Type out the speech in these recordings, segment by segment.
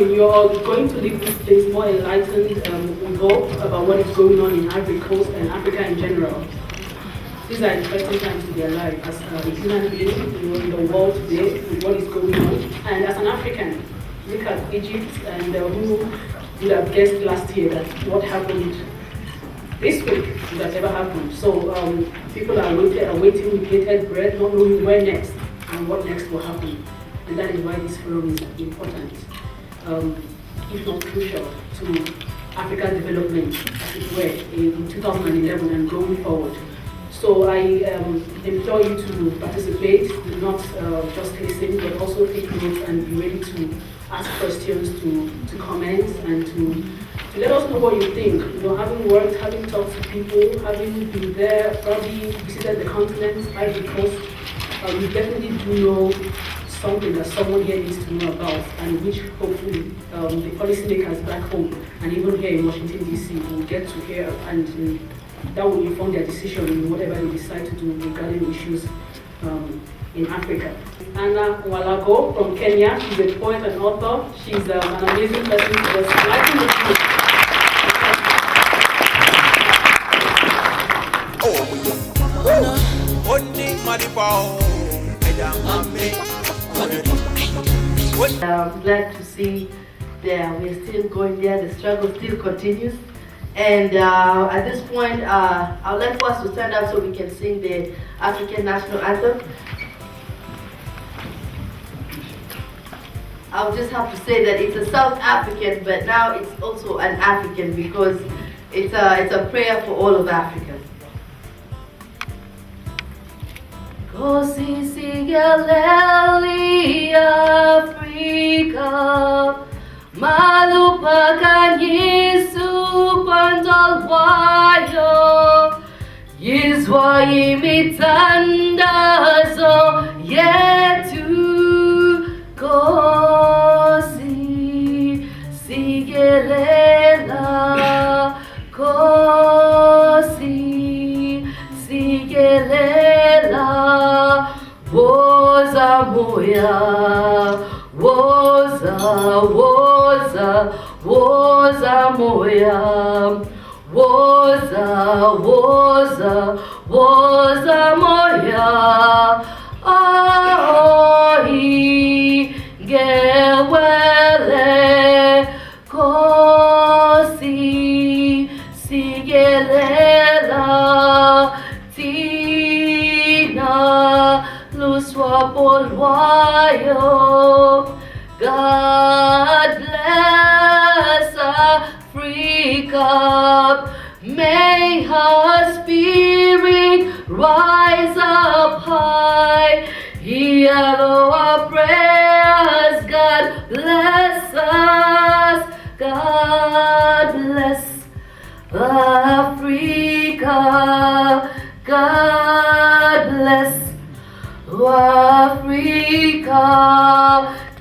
morning, you're going to leave this place more enlightened, involved about what is going on in Ivory Coast and Africa in general. These are interesting times to be alive as a human being in the world today with what is going on. And as an African, look at Egypt and who would have guessed last year that what happened this week would have never happened. So people are waiting with bated breath, not knowing where next and what next will happen. And that is why this forum is important, if not crucial, to African development, as it were, in 2011 and going forward. So I implore you to participate, not just listen, but also take notes and be ready to ask questions, to comment, and to let us know what you think. You know, having worked, having talked to people, having been there, probably visited the continent, Ivory Coast, you definitely do know something that someone here needs to know about, and which hopefully the policymakers back home and even here in Washington DC will get to hear, and that will inform their decision in whatever they decide to do regarding issues in Africa. Anna Walago from Kenya, she's a poet and author. She's an amazing person to us. Lighting the group. I'm glad to see that we're still going there, the struggle still continues. And at this point, I'd like for us to stand up so we can sing the African National Anthem. I'll just have to say that it's a South African, but now it's also an African because it's a prayer for all of Africa. Kosi sigeleli Afrika, malupakan Yesu pandalwayo, Yizwa imitandazo yetu, Kosi sigelela, Kosi sigelela, woza moya, woza moya, woza moya, ahi gewele, kosi sigelela, tina luswa polwayo. God bless Africa, may her spirit rise up high. Hear our prayers, God bless us, God bless Africa, God bless Africa.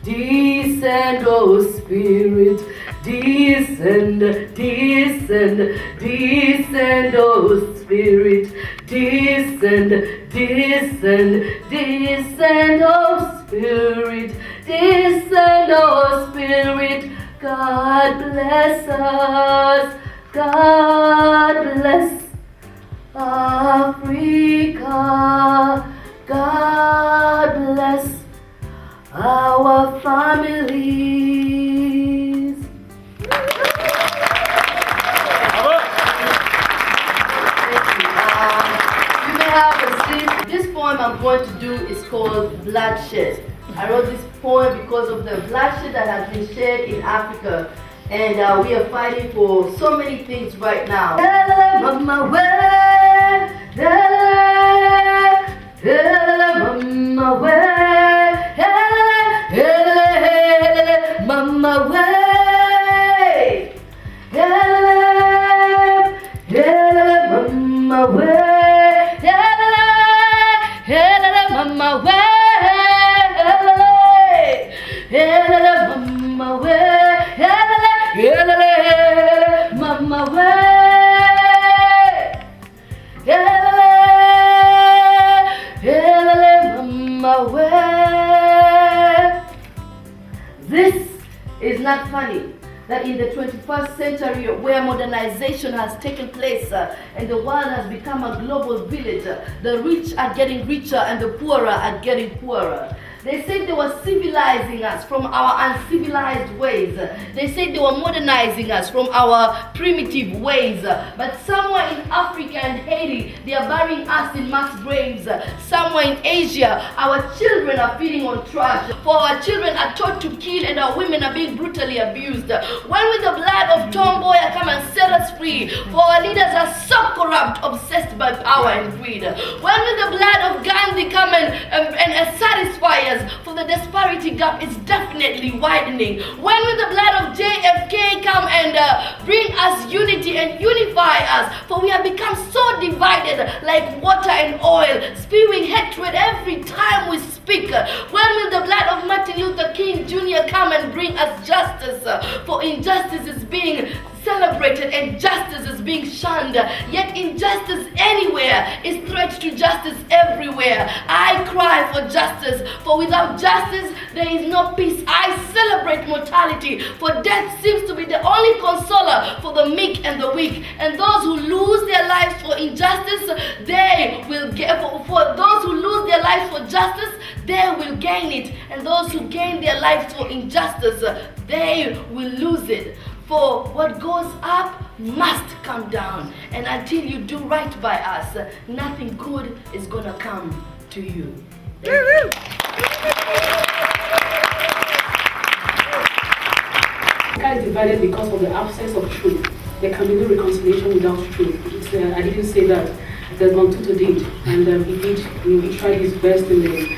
Descend, O Spirit, descend, descend, descend, O Spirit, descend, descend, descend, O Spirit, descend, O Spirit. God bless us, God bless Africa, God bless our families. You may have a seat. This poem I'm going to do is called Bloodshed. I wrote this poem because of the bloodshed that has been shed in Africa, and we are fighting for so many things right now. Mama, Mama, Mama way, Mama way, Mama way, Mama way, Mama way. This is not 21st century where modernization has taken place and the world has become a global village. The rich are getting richer and the poorer are getting poorer. They said they were civilizing us from our uncivilized ways. They said they were modernizing us from our primitive ways. But somewhere in Africa and Haiti, they are burying us in mass graves. Somewhere in Asia, our children are feeding on trash. For our children are taught to kill and our women are being brutally abused. When will the blood of Tomboy come and set us free? For our leaders are so corrupt, obsessed by power and greed. When will the blood of Gandhi come and satisfy us? For the disparity gap is definitely widening. When will the blood of JFK come and bring us unity and unify us? For we have become so divided like water and oil, spewing hatred every time we speak. When will the blood of Martin Luther King Jr. come and bring us justice? For injustice is being celebrated and justice is being shunned. Yet injustice anywhere is threat to justice everywhere. I cry for justice, for without justice there is no peace. I celebrate mortality, for death seems to be the only consoler for the meek and the weak. And those who lose their lives for injustice, they will get. For those who lose their lives for justice, they will gain it. And those who gain their lives for injustice, they will lose it. For what goes up must come down. And until you do right by us, nothing good is going to come to you. Africa is divided because of the absence of truth. There can be no reconciliation without truth. I didn't say that. Desmond Tutu did. And he tried his best in the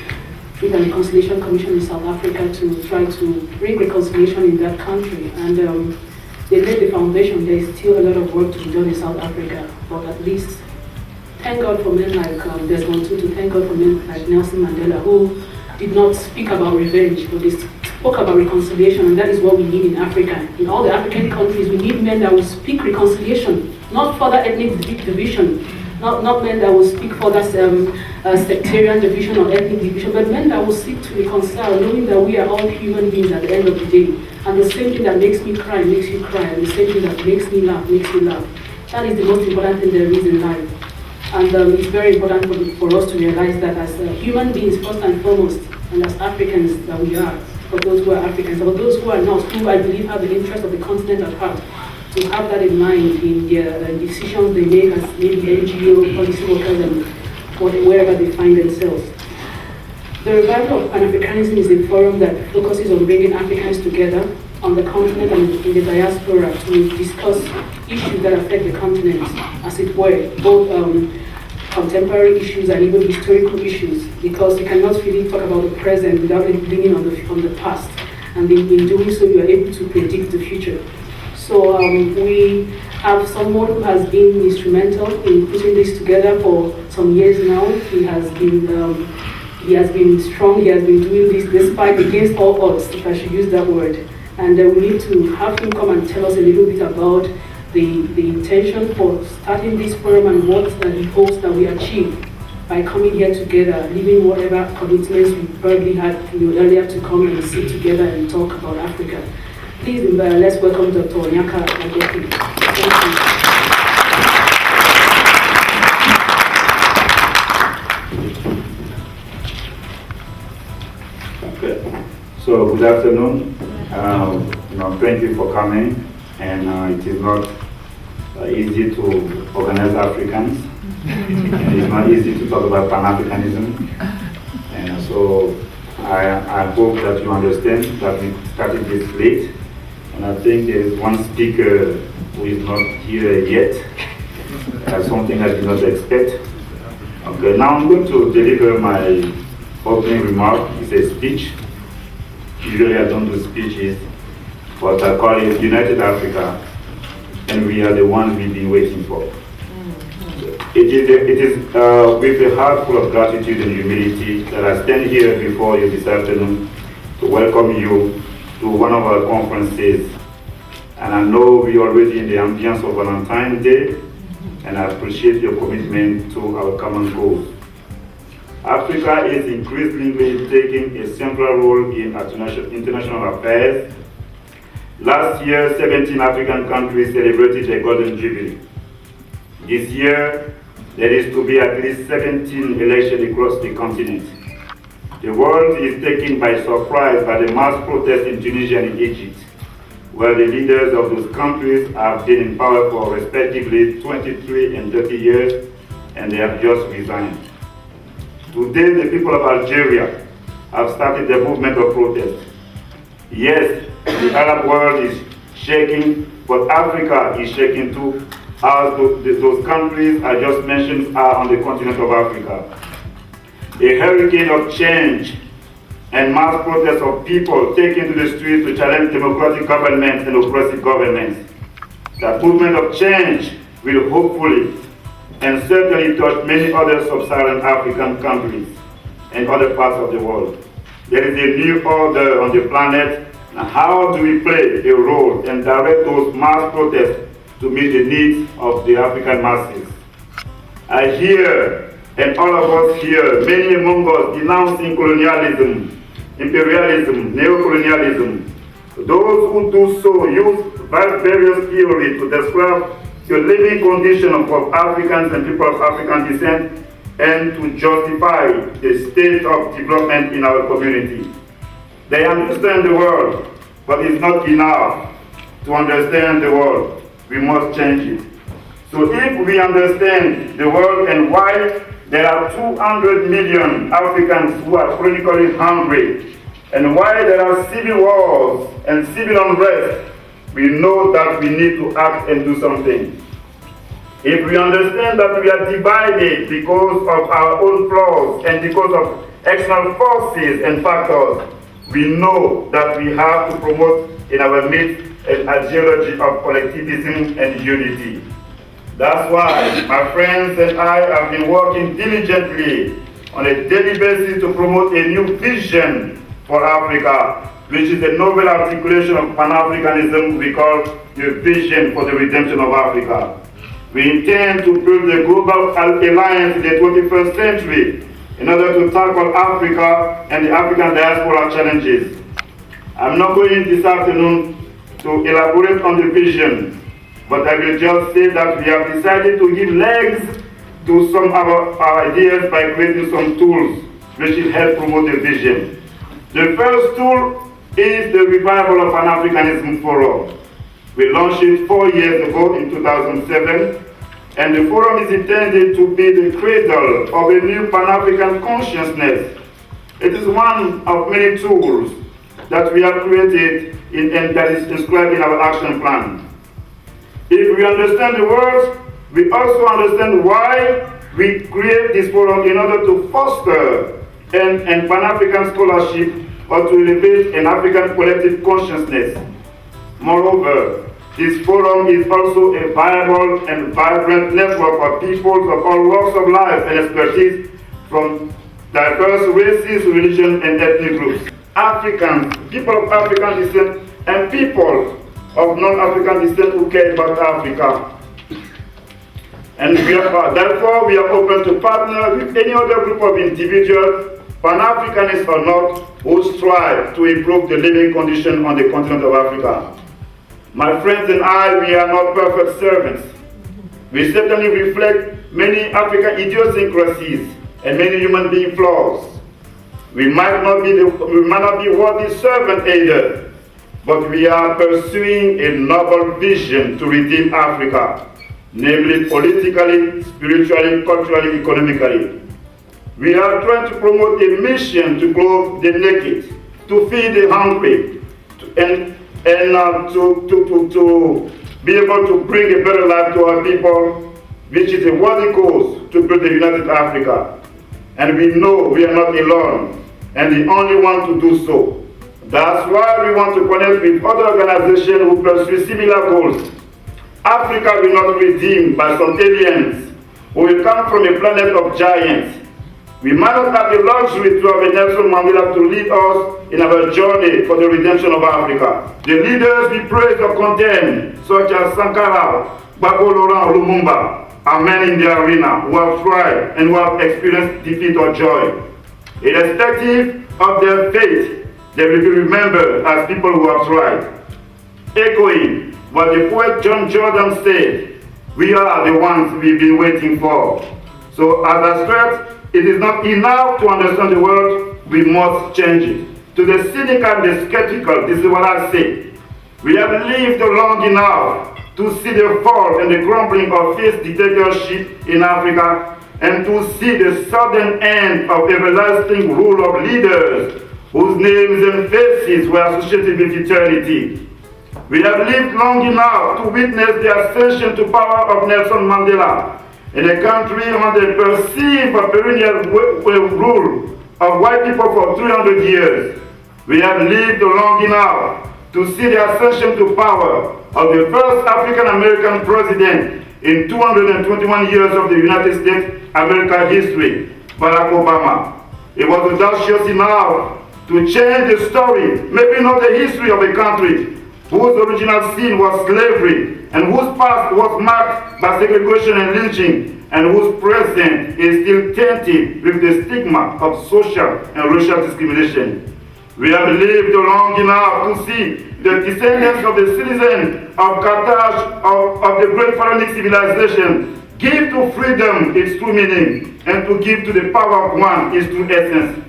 Truth and Reconciliation Commission in South Africa to try to bring reconciliation in that country. And they laid the foundation. There is still a lot of work to be done in South Africa, but at least thank God for men like Desmond Tutu, thank God for men like Nelson Mandela, who did not speak about revenge, but they spoke about reconciliation, and that is what we need in Africa. In all the African countries, we need men that will speak reconciliation, not further ethnic division, not men that will speak further sectarian division or ethnic division, but men that will seek to reconcile, knowing that we are all human beings at the end of the day. And the same thing that makes me cry makes you cry, and the same thing that makes me laugh makes you laugh. That is the most important thing there is in life. And it's very important for us to realize that as human beings, first and foremost, and as Africans that we are, for those who are Africans, but those who are not, who I believe have the interest of the continent at heart, to have that in mind in their decisions they make as maybe NGO, policy workers, and wherever they find themselves. The revival of Panafricanism is a forum that focuses on bringing Africans together on the continent and in the diaspora to discuss issues that affect the continent, as it were, both contemporary issues and even historical issues, because you cannot really talk about the present without leaning on the past. And in doing so, you are able to predict the future. So we have someone who has been instrumental in putting this together for some years now. He has been strong, he has been doing this despite against all odds, if I should use that word. And we need to have him come and tell us a little bit about the intention for starting this forum and what he hopes that we achieve by coming here together, leaving whatever commitments we probably had earlier to come and sit together and talk about Africa. Please, let's welcome Dr. Onyeka Adefi. Thank you. So good afternoon. Thank you for coming. And it is not easy to organize Africans. And it's not easy to talk about Pan-Africanism. And so I hope that you understand that we started this late. And I think there is one speaker who is not here yet. Something I did not expect. Okay, now I'm going to deliver my opening remark. It's a speech. Usually I don't do speeches, but I call it United Africa, and we are the ones we've been waiting for. It is with a heart full of gratitude and humility that I stand here before you this afternoon to welcome you to one of our conferences. And I know we're already in the ambience of Valentine's Day, and I appreciate your commitment to our common goals. Africa is increasingly taking a central role in international affairs, Last year, 17 African countries celebrated the Golden Jubilee. This year, there is to be at least 17 elections across the continent. The world is taken by surprise by the mass protests in Tunisia and Egypt, where the leaders of those countries have been in power for respectively 23 and 30 years, and they have just resigned. Today, the people of Algeria have started the movement of protest. Yes, the Arab world is shaking, but Africa is shaking too, as those countries I just mentioned are on the continent of Africa. A hurricane of change and mass protests of people taking to the streets to challenge democratic governments and oppressive governments. That movement of change will hopefully and certainly touch many other sub-Saharan African countries and other parts of the world. There is a new order on the planet. Now, how do we play a role and direct those mass protests to meet the needs of the African masses? I hear, and all of us hear, many among us denouncing colonialism, imperialism, neocolonialism. Those who do so use various theories to describe the living condition of Africans and people of African descent and to justify the state of development in our community. They understand the world, but it's not enough to understand the world. We must change it. So if we understand the world and why there are 200 million Africans who are chronically hungry, and why there are civil wars and civil unrest, we know that we need to act and do something. If we understand that we are divided because of our own flaws and because of external forces and factors, we know that we have to promote in our midst an ideology of collectivism and unity. That's why my friends and I have been working diligently on a daily basis to promote a new vision for Africa, which is a novel articulation of Panafricanism we call the Vision for the Redemption of Africa. We intend to build a global alliance in the 21st century in order to tackle Africa and the African diaspora challenges. I'm not going this afternoon to elaborate on the vision, but I will just say that we have decided to give legs to some of our ideas by creating some tools which will help promote the vision. The first tool is the revival of Panafricanism Forum. We launched it 4 years ago in 2007, and the forum is intended to be the cradle of a new Pan-African consciousness. It is one of many tools that we have created and that is described in our action plan. If we understand the words, we also understand why we create this forum in order to foster an Pan-African scholarship or to elevate an African collective consciousness. Moreover, this forum is also a viable and vibrant network of peoples of all walks of life and expertise from diverse races, religions, and ethnic groups. Africans, people of African descent, and people of non-African descent who care about Africa. And therefore, we are open to partner with any other group of individuals, Pan-Africanists or not, who strive to improve the living condition on the continent of Africa. My friends and I, we are not perfect servants. We certainly reflect many African idiosyncrasies and many human being flaws. We might not be worthy servant either, but we are pursuing a noble vision to redeem Africa, namely politically, spiritually, culturally, economically. We are trying to promote a mission to clothe the naked, to feed the hungry, and to be able to bring a better life to our people, which is a worthy cause to build a united Africa. And we know we are not alone, and the only one to do so. That's why we want to connect with other organizations who pursue similar goals. Africa will not be redeemed by some aliens who will come from a planet of giants. We might not have the luxury to have a Nelson Mandela to lead us in our journey for the redemption of Africa. The leaders we praise or condemn, such as Sankara, Gbagbo Laurent Lumumba, are men in the arena who have tried and who have experienced defeat or joy. Irrespective of their fate, they will be remembered as people who have tried. echoing what the poet John Jordan said, we are the ones we've been waiting for. So as I stressed, it is not enough to understand the world, we must change it. To the cynical and the skeptical, this is what I say. We have lived long enough to see the fall and the crumbling of this dictatorship in Africa, and to see the sudden end of everlasting rule of leaders whose names and faces were associated with eternity. We have lived long enough to witness the ascension to power of Nelson Mandela in a country under perceived perennial rule of white people for 300 years. We have lived long enough to see the ascension to power of the first African-American president in 221 years of the United States American history, Barack Obama. He was audacious enough to change the story, maybe not the history of a country whose original sin was slavery and whose past was marked by segregation and lynching, and whose present is still tainted with the stigma of social and racial discrimination. We have lived long enough to see the descendants of the citizens of Carthage, of the great pharaonic civilization, give to freedom its true meaning, and to give to the power of one its true essence.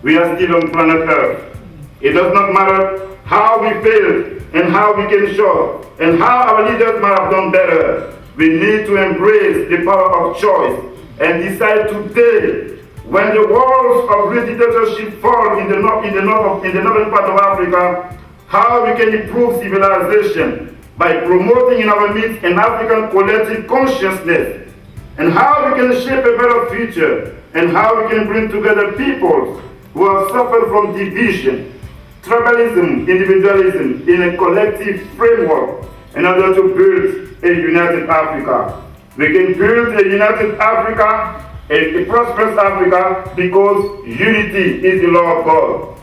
We are still on planet Earth. It does not matter how we failed and how we came short and how our leaders might have done better. We need to embrace the power of choice and decide today, when the walls of great dictatorship fall in the northern part of Africa, how we can improve civilization by promoting in our midst an African collective consciousness, and how we can shape a better future, and how we can bring together peoples who have suffered from division, tribalism, individualism in a collective framework in order to build a united Africa. We can build a united Africa, a prosperous Africa, because unity is the law of God.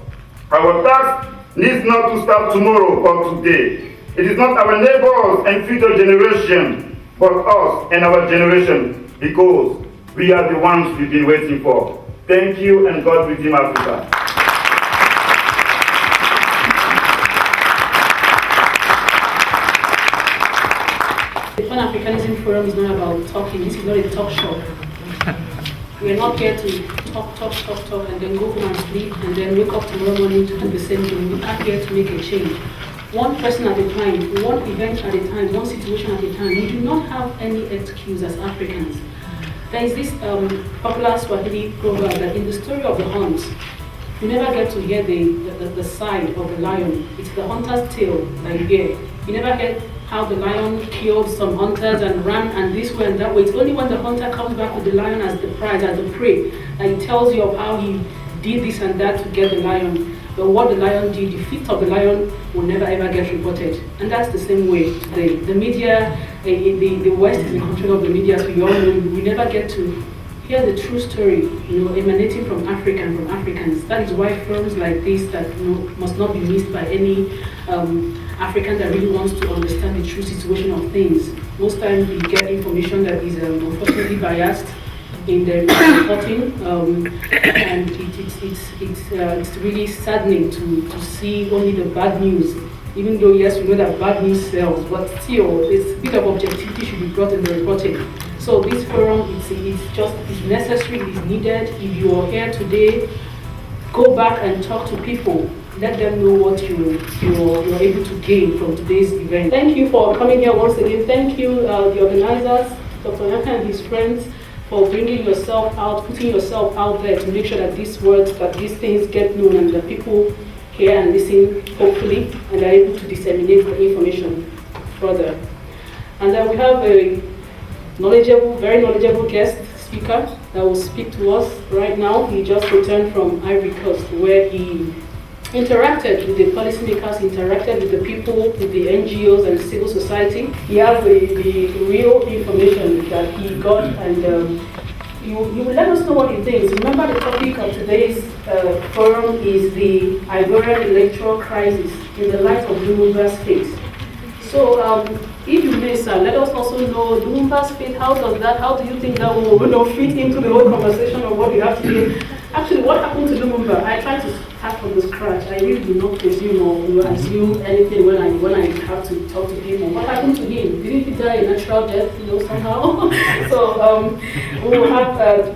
Our task needs not to start tomorrow or today. It is not our neighbors and future generation, but us and our generation, because we are the ones we've been waiting for. Thank you, and God redeem Africa. The Pan-Africanism Forum is not about talking. This is not a talk show. We are not here to talk, and then go home and sleep, and then wake up tomorrow morning to do the same thing. We are here to make a change. One person at a time, one event at a time, one situation at a time. We do not have any excuse as Africans. There is this popular Swahili proverb that in the story of the hunt, you never get to hear the side of the lion. It's the hunter's tale that you hear. You never get how the lion killed some hunters and ran and this way and that way. It's only when the hunter comes back with the lion as the prize, as the prey, and he tells you of how he did this and that to get the lion. But what the lion did, the feat of the lion will never ever get reported. And that's the same way today. The media, the West is in control of the media, so we all know we never get to hear the true story, emanating from Africa and from Africans. That is why forums like this that must not be missed by any African that really wants to understand the true situation of things. Most times we get information that is unfortunately biased in the reporting, and it's really saddening to see only the bad news. Even though yes, we know that bad news sells, but still, this bit of objectivity should be brought in the reporting. So this forum, it's necessary, it's needed. If you are here today, go back and talk to people. Let them know what you're able to gain from today's event. Thank you for coming here once again. Thank you, the organizers, Dr. Yaka and his friends, for bringing yourself out, putting yourself out there to make sure that these words, that these things get known and that people hear and listen, hopefully, and are able to disseminate the information further. And then we have a very knowledgeable guest speaker that will speak to us right now. He just returned from Ivory Coast, where he interacted with the policymakers, interacted with the people, with the NGOs and civil society. He has the real information that he got, and you will let us know what he thinks. Remember, the topic of today's forum is the Ivorian electoral crisis in the light of Lumumba's fate. So, if you may, sir, let us also know Lumumba's fate. How do you think that will fit into the whole conversation of what you have today? Actually, what happened to Lumumba? I tried to start from the scratch. I really do not presume or assume anything when I have to talk to him. What happened to him? Didn't he die a natural death, somehow? So we will have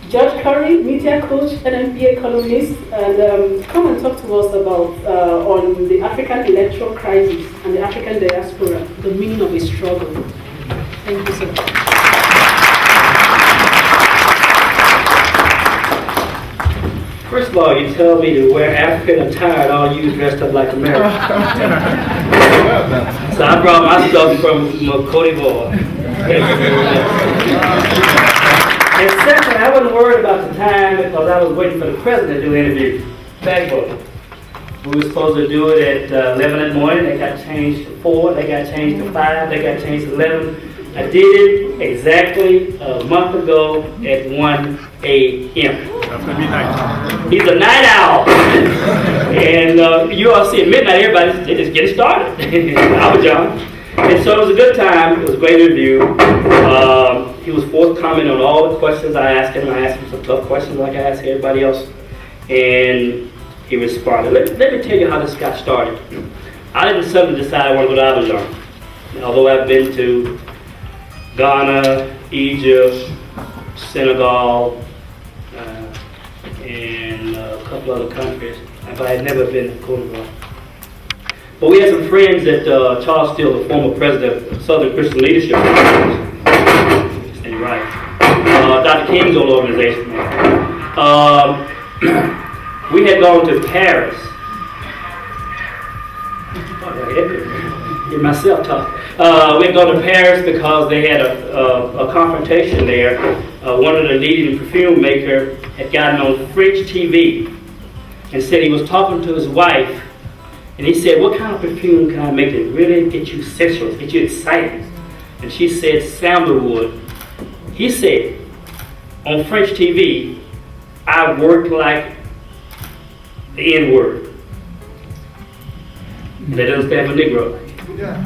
George Curry, media coach, NMPA columnist, and come and talk to us about on the African electoral crisis and the African diaspora, the meaning of a struggle. Thank you so much. First of all, you tell me to wear African attire and all you dressed up like American. So I brought my stuff from Cote d'Ivoire. And second, I wasn't worried about the time because I was waiting for the president to do an interview. Bagbo. We were supposed to do it at 11 in the morning. They got changed to 4. They got changed to 5. They got changed to 11. I did it exactly a month ago at 1 a.m. He's a night owl. And you all see at midnight, everybody, they just getting started. I was young. And so it was a good time. It was a great interview. He was forthcoming on all the questions I asked him. I asked him some tough questions like I asked everybody else. And he responded. Let me tell you how this got started. I didn't suddenly decide I want to go to Abidjan. Although I've been to Ghana, Egypt, Senegal, and a couple other countries, but I had never been to Cote d'Ivoire. But we had some friends at Charles Steele, the former president of Southern Christian Leadership. Right. Dr. King's old organization. We had gone to Paris. Myself talk. We had gone to Paris because they had a confrontation there. One of the leading perfume maker had gotten on French TV and said he was talking to his wife, and he said, "What kind of perfume can I make that really get you sexual, get you excited?" And she said, "Sandalwood." He said, on French TV, "I worked like the N-word." That doesn't stand for Negro. Yeah.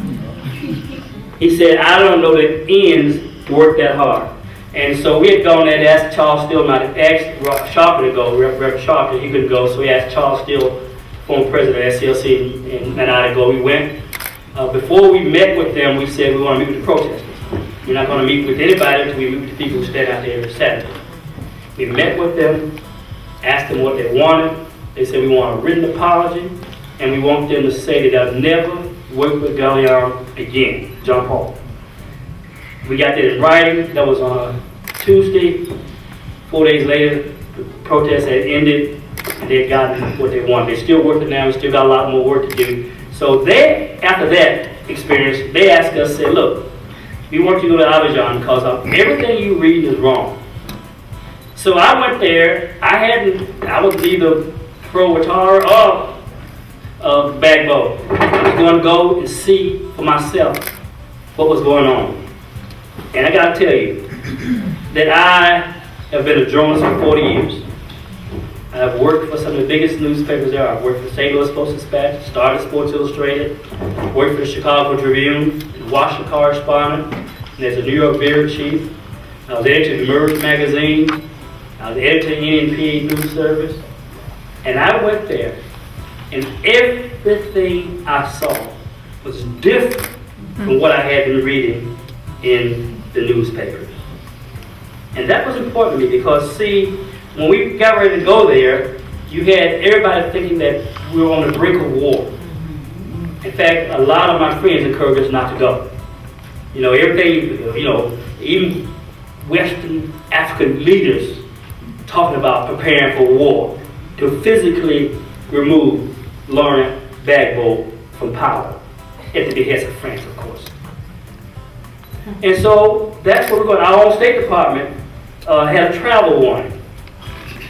He said, "I don't know that N's work that hard." And so we had gone there and asked Charles Steele not to ask Sharper to go, Reverend Sharper, he couldn't go, so we asked Charles Steele, former president of SCLC, and I to go. We went. Before we met with them, we said we want to meet with the protesters. We're not going to meet with anybody until we meet with the people who stand out there every Saturday. We met with them, asked them what they wanted. They said we want a written apology, and we want them to say that they'll never work with Gallion again, John Paul. We got that in writing. That was on a Tuesday. 4 days later, the protest had ended, and they had gotten what they wanted. They're still working now. We still got a lot more work to do. So they, after that experience, they asked us, said, "Look, we want you to go to Abidjan because everything you read is wrong." So I went there. I was either pro-Ouattara or Bagbo. I was going to go and see for myself what was going on. And I got to tell you that I have been a journalist for 40 years. I've worked for some of the biggest newspapers there. I've worked for St. Louis Post-Dispatch, started Sports Illustrated, worked for the Chicago Tribune, Washington Correspondent, and as a New York bureau chief. I was editor of Emerge magazine. I was editor of NNPA News Service. And I went there, and everything I saw was different from what I had been reading in the newspapers. And that was important to me because, see, when we got ready to go there, you had everybody thinking that we were on the brink of war. In fact, a lot of my friends encouraged us not to go. Everything, even Western African leaders talking about preparing for war to physically remove Laurent Gbagbo from power at the behest of France, of course. And so that's where we're going. Our own State Department had a travel warning.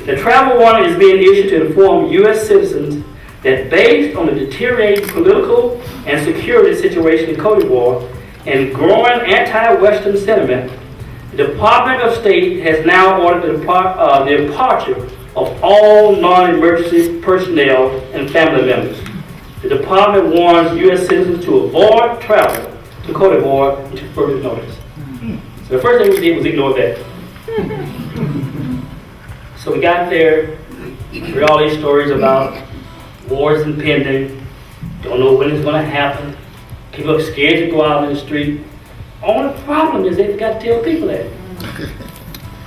The travel warning is being issued to inform U.S. citizens that based on the deteriorating political and security situation in Cote d'Ivoire and growing anti-Western sentiment, the Department of State has now ordered the departure of all non-emergency personnel and family members. The department warns U.S. citizens to avoid travel to Cote d'Ivoire until further notice. So the first thing we did was ignore that. So we got there, heard all these stories about wars impending, don't know when it's going to happen. People are scared to go out in the street. Only problem is they forgot to tell people that.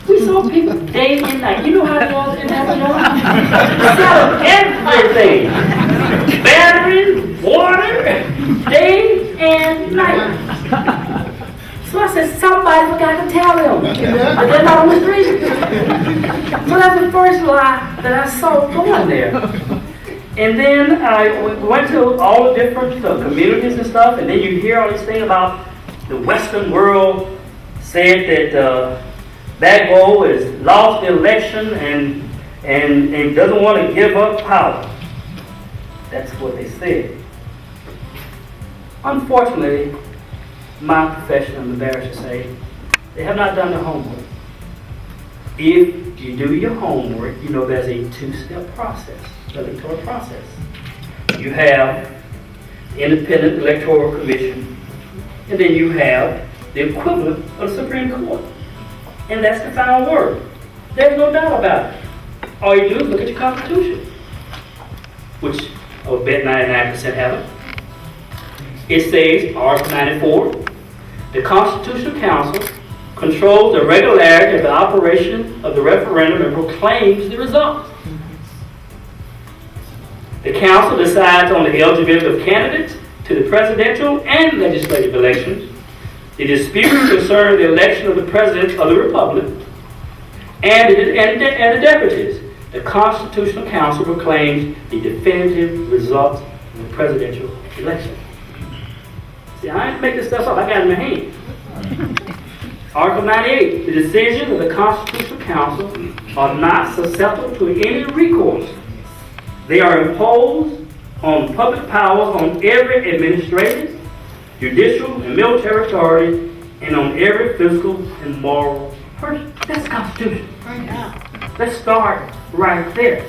We saw people day and night. You know how it was in that, everything. Batteries, water, day and night. So I said, somebody forgot to tell them. But they're not on the street. So that's the first lie that I saw going there. And then I went to all the different communities and stuff, and then you hear all these things about the Western world said that Bagbo has lost the election and doesn't want to give up power. That's what they said. Unfortunately, my profession, I'm embarrassed to say, they have not done their homework. If you do your homework, you know there's a two-step process, electoral process. You have the Independent Electoral Commission, and then you have the equivalent of the Supreme Court. And that's the final word. There's no doubt about it. All you do is look at your Constitution, which I would bet 99% have it. It says, Article 94, the Constitutional Council controls the regularity of the operation of the referendum and proclaims the results. The Council decides on the eligibility of candidates to the presidential and legislative elections, the disputes concern the election of the President of the Republic, and the deputies. The Constitutional Council proclaims the definitive results of the presidential election. See, I didn't make this stuff up. I got it in my hand. Article 98. The decisions of the Constitutional Council are not susceptible to any recourse. They are imposed on public powers on every administrative, judicial, and military authority, and on every physical and moral person. That's the Constitution. Let's start right there.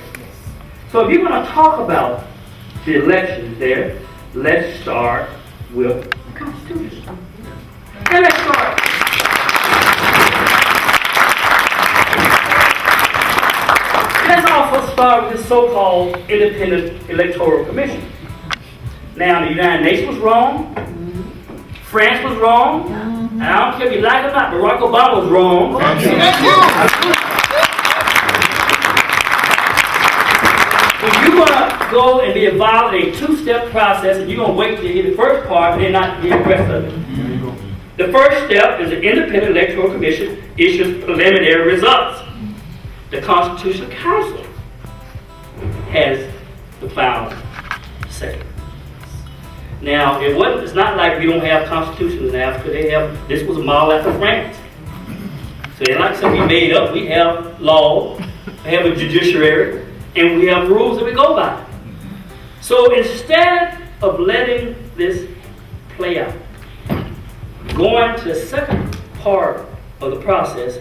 So if you're going to talk about the elections there, let's start with the Constitution. And let's start. Let's also start with the so-called Independent Electoral Commission. Now, the United Nations was wrong. France was wrong. And I don't care if you like it or not, Barack Obama was wrong. If you're going to go and be involved in a two-step process, and you're going to wait till you get the first part and then not get the rest of it. The first step is the Independent Electoral Commission issues preliminary results. The Constitutional Council has the final say. Now, it's not like we don't have constitutions in Africa. This was a model after France. So it's not something we made up. We have law, we have a judiciary, and we have rules that we go by. So instead of letting this play out, going to the second part of the process,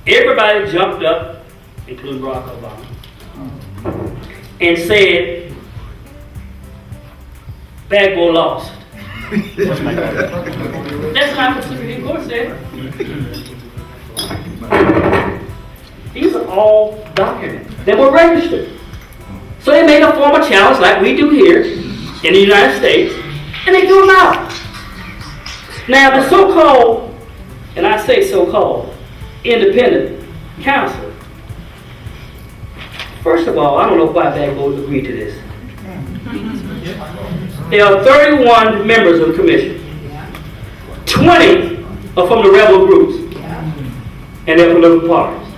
everybody jumped up, including Barack Obama, and said, Bagbo lost. That's not what the Supreme Court said. These are all documents that were registered. So they made a formal challenge like we do here in the United States, and they threw them out. Now the so-called, and I say so-called, independent council, first of all, I don't know why Bagbo agreed to this. There are 31 members of the commission. 20 are from the rebel groups and their political parties.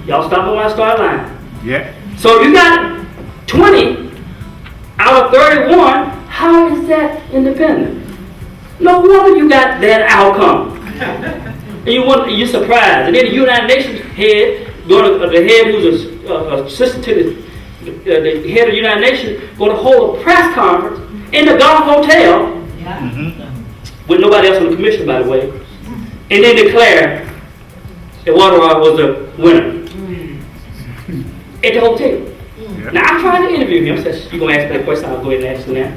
Y'all stop me when I start lying. Yeah. So you got 20 out of 31. How is that independent? No wonder you got that outcome. And you're surprised. And then the United Nations head, the head who's assistant to the head of the United Nations, going to hold a press conference in the Gulf Hotel, with nobody else on the commission, by the way, and then declare that Waterall was the winner at the hotel. Now, I tried to interview him. I said, you're going to ask me that question, I'll go ahead and ask him now.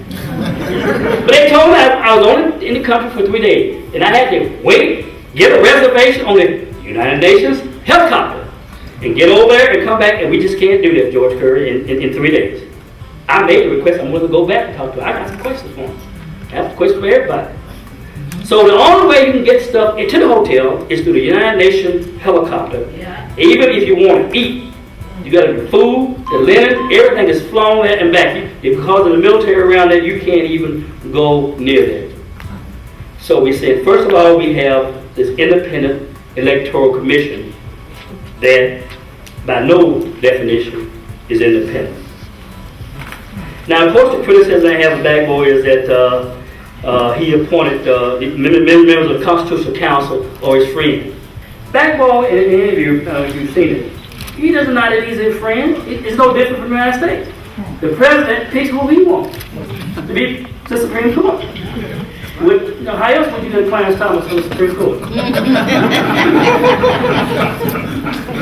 But they told me I was only in the country for 3 days, and I had to wait, get a reservation on the United Nations helicopter. and get over there and come back, and we just can't do that, George Curry, in 3 days. I made the request. I'm willing to go back and talk to her. I got some questions for him. I have questions for everybody. So the only way you can get stuff into the hotel is through the United Nations helicopter. Yeah. Even if you want to eat, you got the food, the linen, everything is flown there and back. Because of the military around there, you can't even go near there. So we said, first of all, we have this independent electoral commission that, by no definition, is independent. Now, of course, the criticism I have of Gbagbo is that he appointed members of the Constitutional Council or his friends. Gbagbo, in an interview, you've seen it, he doesn't know that he's his friend. It's no different from the United States. The president picks who he wants to be the Supreme Court. How else would you get Clarence Thomas to the Supreme Court?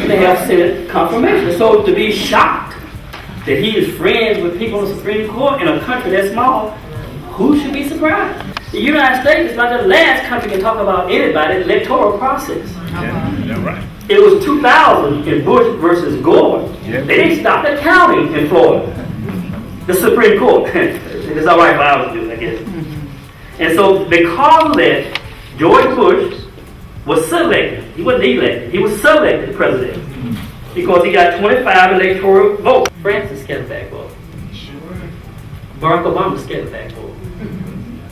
They have Senate confirmation. So to be shocked that he is friends with people on the Supreme Court in a country that small, who should be surprised? The United States is not the last country to talk about anybody in the electoral process. Yeah, right. It was 2000 in Bush versus Gore. Yeah. They didn't stop the counting in Florida. The Supreme Court. It's all right for I was doing, I guess. And so because of that, George Bush was selected. He wasn't elected. He was selected president because he got 25 electoral votes. Francis Gbagbo. Barack Obama Gbagbo.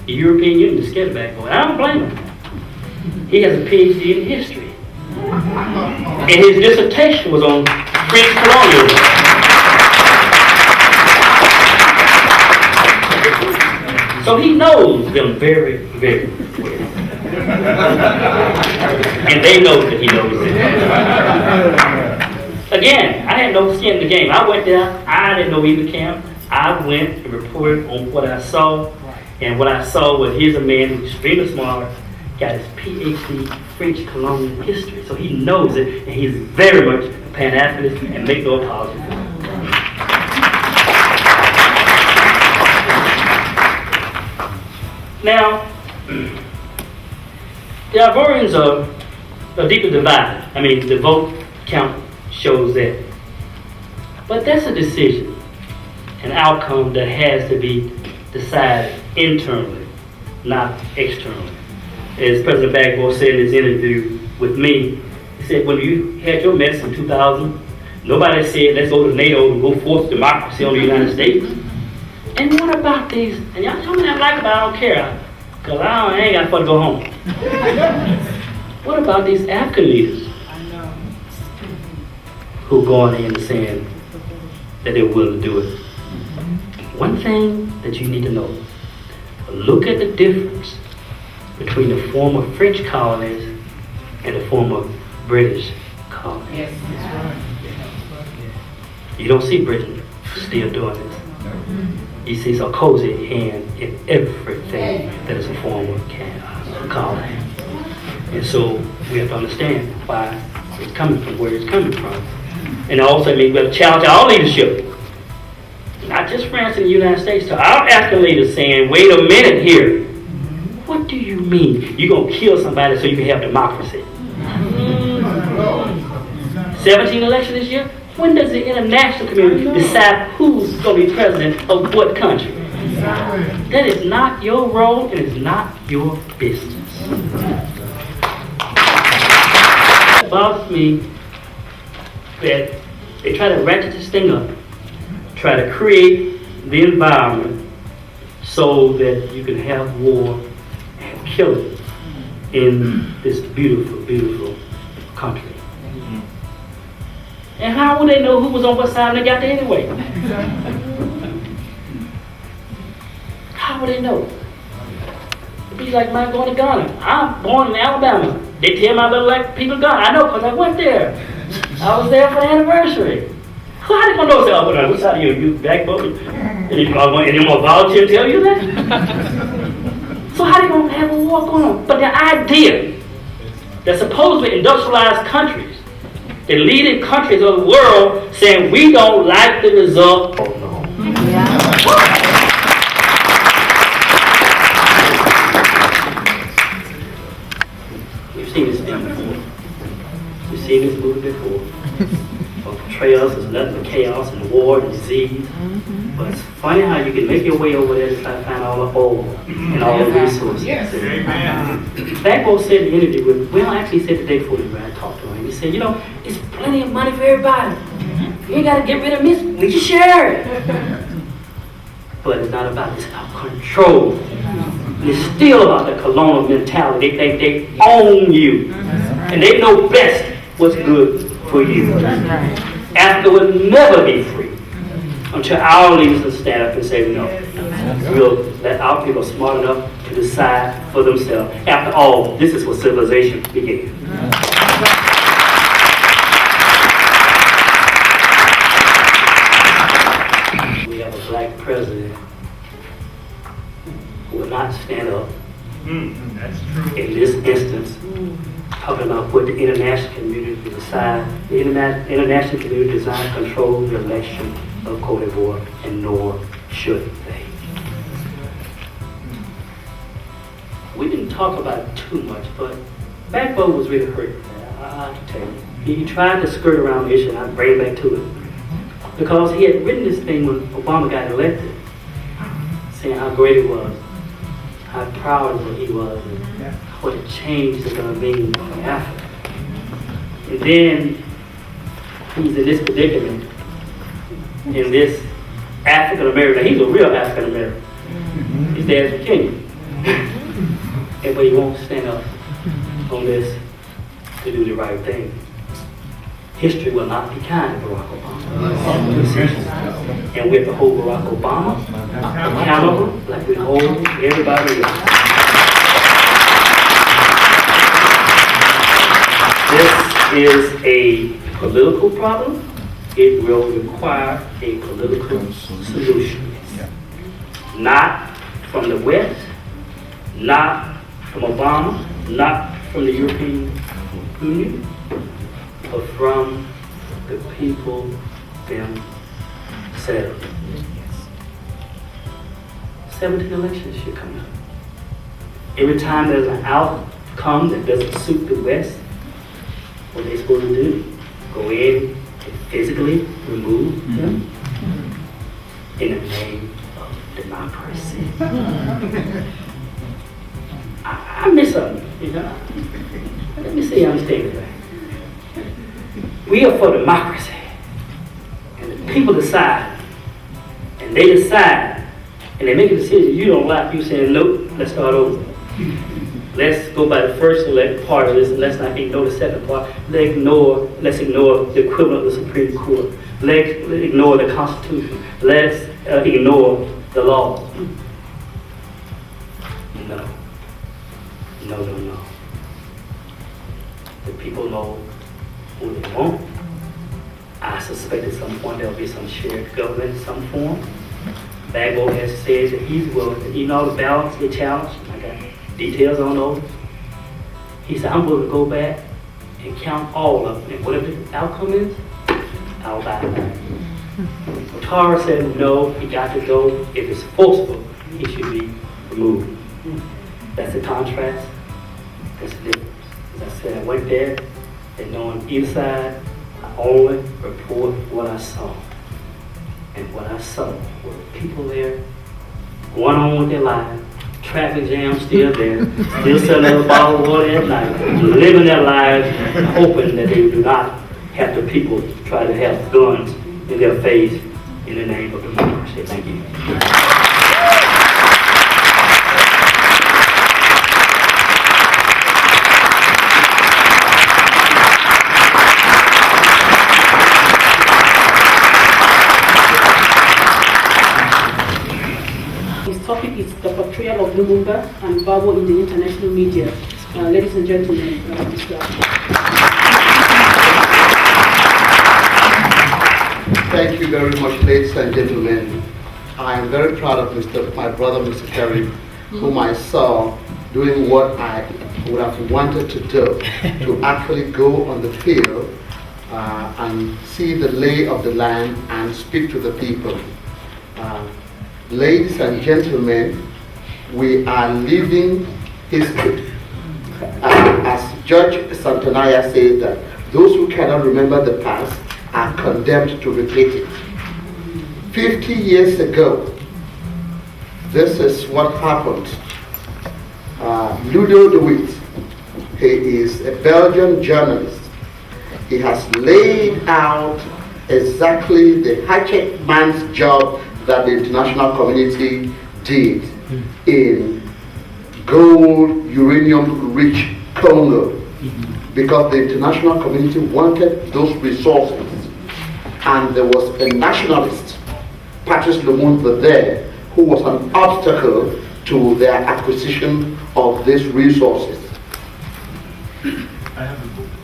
The European Union is Gbagbo. And I don't blame him. He has a PhD in history. And his dissertation was on French colonialism. So he knows them very, very well. And they know that he knows them. Again, I had no skin in the game. I went there, I didn't know either camp. I went and reported on what I saw. And what I saw was here's a man who's extremely smart, got his PhD French colonial history. So he knows it, and he's very much a Pan-Africanist and make no apology for it. Now, the Ivorians are deeply divided. I mean, the vote count shows that. But that's a decision, an outcome that has to be decided internally, not externally. As President Gbagbo said in his interview with me, he said, when you had your mess in 2000, nobody said, let's go to NATO and go force democracy on the United States. And what about these, and y'all tell me what I like about it, I don't care, because I ain't got fun to go home. What about these African leaders who going in and saying that they're willing to do it? One thing that you need to know, look at the difference between the former French colonies and the former British colonies. Yes. You don't see Britain still doing this. You see Sarkozy hand in everything that is a former colony. And so we have to understand why it's coming from, where it's coming from. And also, I mean, we have to challenge our leadership. Not just France and the United States, to our African leaders saying, wait a minute here. What do you mean? You're going to kill somebody so you can have democracy? 17 elections this year? When does the international community decide who's going to be president of what country? That is not your role. It is not your business. It bothers me that they try to ratchet this thing up, try to create the environment so that you can have war and killing in this beautiful, beautiful country. And how would they know who was on what side when they got there anyway? How would they know? It'd be like my going to Ghana. I'm born in Alabama. They tell me I better like people Ghana. I know because I went there. I was there for the anniversary. How are they going to know? Say, which side are you? You backbone? And you going to volunteer to tell you that? So how are they going to have a war going on? But the idea that supposedly industrialized countries, the leading countries of the world, saying we don't like the result. Oh no. We've seen this thing before. We've seen this movie before. Portray us as nothing but chaos and war and disease. But it's funny how you can make your way over there to try to find all the oil and all the resources. Yes. Bagbo said in the interview with, well, actually he said the day before I talked to him, he said, you know, it's plenty of money for everybody. You ain't got to get rid of this, we can share it. But it's not about this, it's about control. It's still about the colonial mentality. They own you. And they know best what's good for you. Africa will never be free until our leaders will stand up and say, no, we'll let our people smart enough to decide for themselves. After all, this is where civilization began. We have a black president who will not stand up That's true. in this instance, talking about what the international community decide. The international community decide control the election of Cote d'Ivoire, and nor should they. We didn't talk about it too much, but Bagbo was really hurt. I can tell you. He tried to skirt around the issue, and I bring back to it. Because he had written this thing when Obama got elected, saying how great it was, how proud he was, and what a change is going to mean for Africa. And then he's in this predicament, in this African American. He's a real African American. His dad's a Kenyan. And but he won't stand up on this to do the right thing. History will not be kind to Barack Obama. And we have to hold Barack Obama accountable like we hold everybody else. This is a political problem. It will require a political solution. Not from the West, not from Obama, not from the European Union, but from the people themselves. 17 elections should come up. Every time there's an outcome that doesn't suit the West, what are they supposed to do? Go in and physically remove them in the name of democracy. I miss something, you know. Let me see how I'm staying today. We are for democracy. And the people decide. And they decide. And they make a decision you don't like. You saying, nope, let's start over. Let's go by the first part of this, and let's not ignore the second part. Let's ignore the equivalent of the Supreme Court. Let's ignore the Constitution. Let's ignore the law. No. No, no, no. The people know who they want. I suspect at some point there'll be some shared government in some form. Bagbo has said that he's willing to, even all the ballots they challenged, I got details on those. He said, I'm willing to go back and count all of them, and whatever the outcome is, I'll buy it. Ouattara said no, he got to go. If it's forceful, he should be removed. That's the contrast. That's the difference. As I said, I went there, and knowing either side, I only report what I saw. And what I saw were people there, going on with their lives, traffic jam still there, still selling a bottle of water at night, living their lives, hoping that they do not have the people try to have guns in their face in the name of democracy. Thank you. His topic is the portrayal of Lumumba and Gbagbo in the international media. Ladies and gentlemen, Mr. Thank you very much, ladies and gentlemen. I am very proud of my brother, Mr. Kerry, whom I saw doing what I would have wanted to do, to actually go on the field and see the lay of the land and speak to the people. Ladies and gentlemen, we are living history. As Judge Santonaya says that those who cannot remember the past are condemned to repeat it. 50 years ago, this is what happened. Ludo de Witt, he is a Belgian journalist. He has laid out exactly the hatchet man's job that the international community did in gold, uranium-rich Congo, because the international community wanted those resources, and there was a nationalist, Patrice Lumumba, there, who was an obstacle to their acquisition of these resources.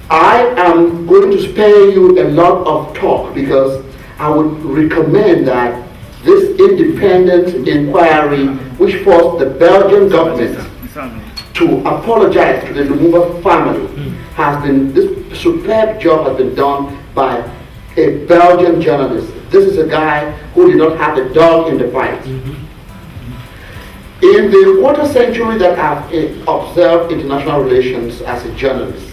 I am going to spare you a lot of talk because I would recommend that this independent inquiry, which forced the Belgian government to apologize to the Lumumba family, this superb job has been done by a Belgian journalist. This is a guy who did not have a dog in the fight. In the quarter century that I've observed international relations as a journalist,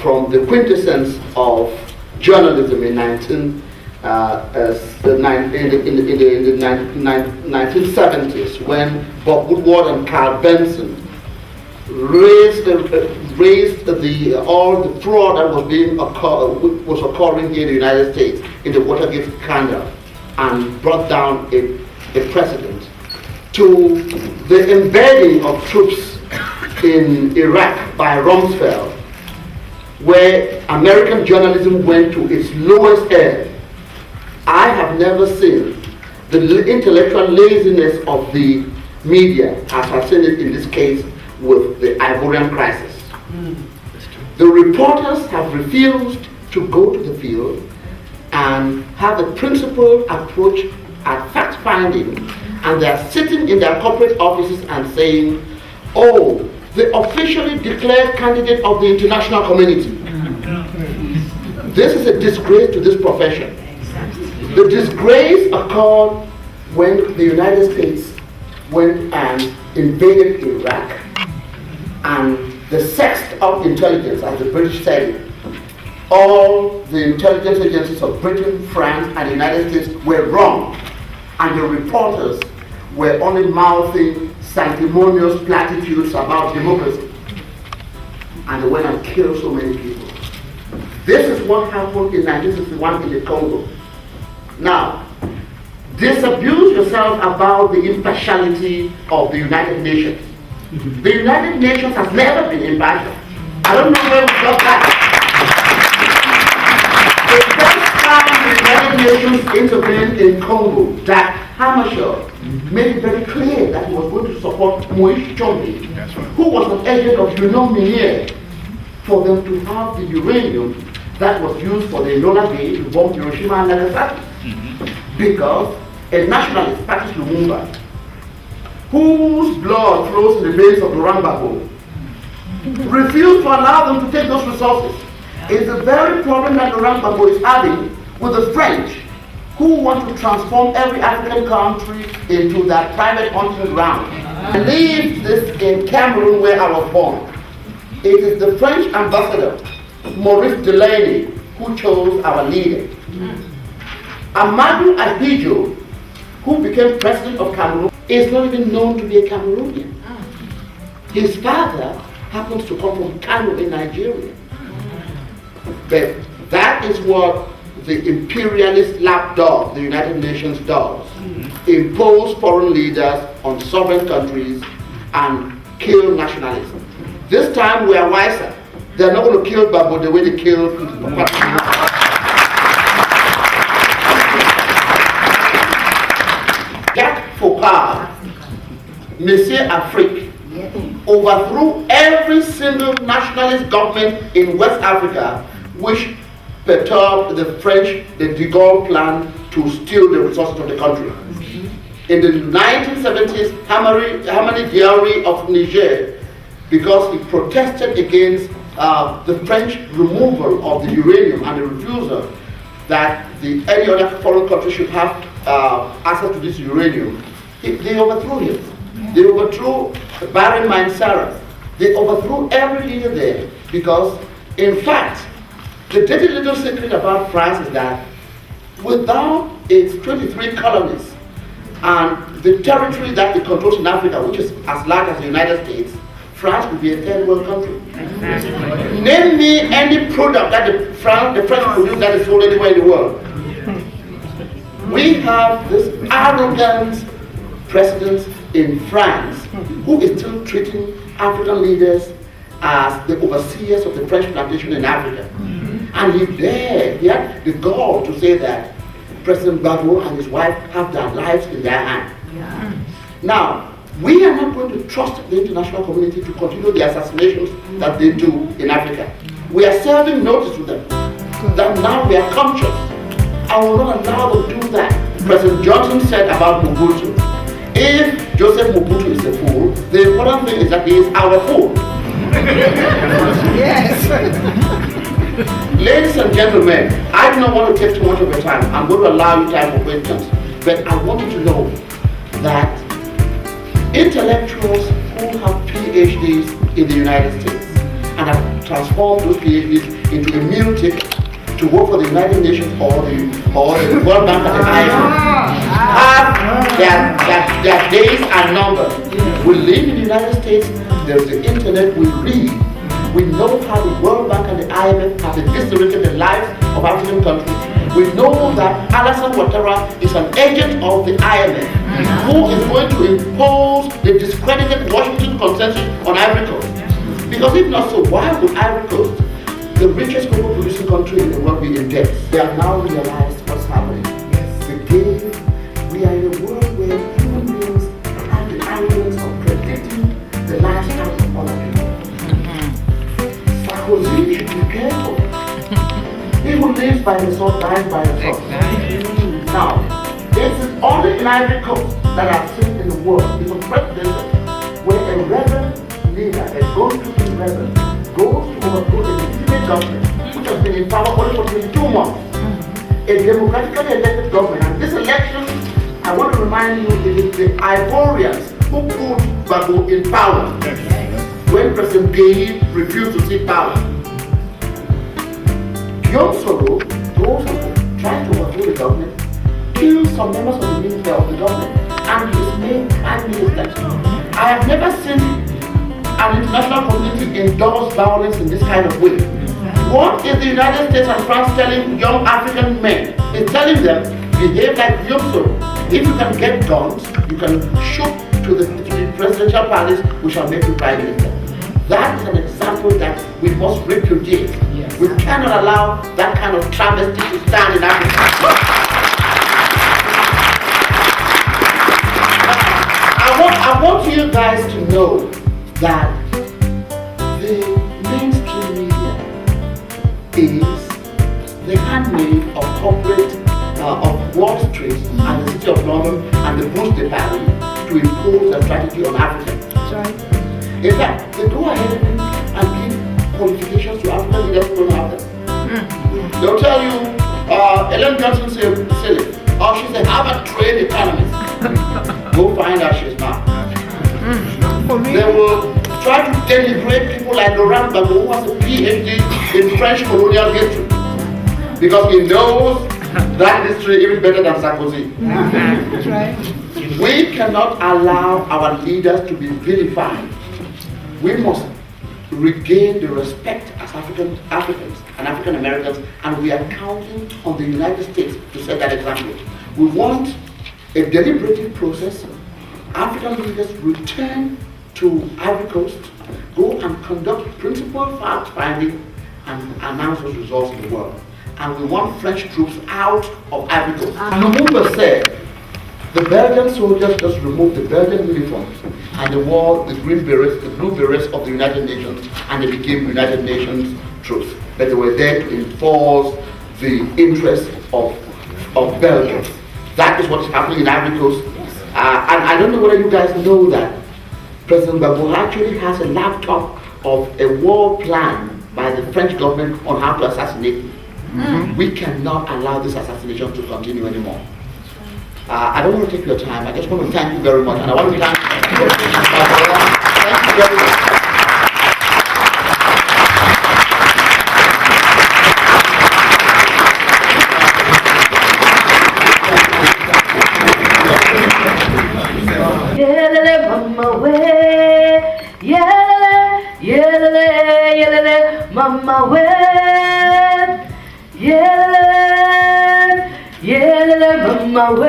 from the quintessence of journalism in the 1970s, when Bob Woodward and Carl Benson raised all the fraud that was occurring here in the United States in the Watergate scandal, and brought down a precedent, to the embedding of troops in Iraq by Rumsfeld, where American journalism went to its lowest ebb. I have never seen the intellectual laziness of the media as I've seen it in this case with the Ivorian crisis. The reporters have refused to go to the field and have a principled approach at fact-finding, and they are sitting in their corporate offices and saying, oh, the officially declared candidate of the international community. This is a disgrace to this profession. The disgrace occurred when the United States went and invaded Iraq, and the sexed up intelligence, as the British said it, all the intelligence agencies of Britain, France, and the United States were wrong, and the reporters were only mouthing sanctimonious platitudes about democracy, and they went and killed so many people. This is what happened in 1961 in the Congo. Now, disabuse yourself about the impartiality of the United Nations. The United Nations has never been impartial. I don't know where we got that. The first time the United Nations intervened in Congo, that Hammarskjöld made it very clear that he was going to support Moise Tshombe, who was an agent of Union Miniere, for them to have the uranium that was used for the Enola Gay to bomb Hiroshima and Nagasaki. Because a nationalist, Patrice Lumumba, whose blood flows in the veins of the Rambako, refused to allow them to take those resources. It's the very problem that the Rambako is having with the French, who want to transform every African country into that private hunting ground. I lived this in Cameroon, where I was born. It is the French ambassador, Maurice Delaney, who chose our leader. Amadou Ahidjo, who became president of Cameroon, is not even known to be a Cameroonian. His father happens to come from Kano in Nigeria. But that is what the imperialist lapdog, the United Nations, does. Impose foreign leaders on sovereign countries and kill nationalism. This time we are wiser. They're not going to kill Babo the way they killed Jacques Foccart, Monsieur Afrique, overthrew every single nationalist government in West Africa which perturbed the French, the de Gaulle plan to steal the resources of the country. In the 1970s, Hamani Diari of Niger, because he protested against the French removal of the uranium and the refusal that any other foreign country should have access to this uranium, they overthrew him. They overthrew Barry Mansaras. They overthrew every leader there because, in fact, The dirty little secret about France is that without its 23 colonies and the territory that it controls in Africa, which is as large as the United States, France would be a third world country. Name me any product that the French produce that is sold anywhere in the world. We have this arrogant president in France who is still treating African leaders as the overseers of the French plantation in Africa. And he had the gall to say that President Gbagbo and his wife have their lives in their hands. Now, we are not going to trust the international community to continue the assassinations that they do in Africa. We are serving notice to them that now we are conscious. I will not allow them to do that. President Johnson said about Mobutu, if Joseph Mobutu is a fool, the important thing is that he is our fool. Yes. Ladies and gentlemen, I do not want to take too much of your time. I'm going to allow you time for questions. But I want you to know that intellectuals who have PhDs in the United States and have transformed those PhDs into a meal ticket to work for the United Nations or the World Bank and the IMF have their days are numbered. We live in the United States, there's the internet, we read. We know how the World Bank and the IMF have eviscerated the lives of African countries. We know that Alassane Ouattara is an agent of the IMF who is going to impose the discredited Washington Consensus on Ivory Coast. Because if not so, why would Ivory Coast, the richest cocoa producing country in the world, be in debt? They have now realized what's happening. We are in a world where human beings have the arrogance of predicting the lifestyle of other people. Sarkozy should be careful. He who lives by the sword dies by the sword. Now, this is only in Ivory Coast that I've seen in the world, is a president where a reverend leader, a go-to reverend, goes to overthrow a legitimate government which has been in power only for 22 months. A democratically elected government, and this election, I want to remind you, it is the Ivorians who put Gbagbo in power when President Gueye refused to seek power. Guillaume Soro goes and tries to overthrow the government, kills some members of the ministry of the government, and is made prime minister. I have never seen an international community endorse violence in this kind of way. What is the United States and France telling young African men? It's telling them, behave like Guillaume Soro. If you can get guns, you can shoot to the presidential palace, we shall make you prime minister. That is an example that we must repudiate. Yes. We cannot allow that kind of travesty to stand in Africa. I want you guys to know that the mainstream media is the handmaid of corporate, of Wall Street and the City of London and the Bourse de Paris to impose a strategy on Africa. That's right. In fact, they go ahead and give qualifications to African leaders who don't have them. They'll tell you, Ellen Johnson said silly, or she's a Harvard-trained economist. Go find out she's not. They will try to denigrate people like Laurent Gbagbo, who has a PhD in French colonial history, because he knows that history even better than Sarkozy. That's right. We cannot allow our leaders to be vilified. We must regain the respect as Africans and African Americans, and we are counting on the United States to set that example. We want a deliberative process. African leaders return to Ivory Coast, go and conduct principal fact-finding and announce those results in the world. And we want French troops out of Ivory Coast. Lumumba said, the Belgian soldiers just removed the Belgian uniforms and they wore the green berets, the blue berets of the United Nations, and they became United Nations troops. But they were there to enforce the interests of Belgium. That is what is happening in Ivory Coast. And I don't know whether you guys know that President Gbagbo actually has a laptop of a war plan by the French government on how to assassinate him. We cannot allow this assassination to continue anymore. I don't want to take your time. I just want to thank you very much. And I want to thank you very much. mama we, yelele mama we.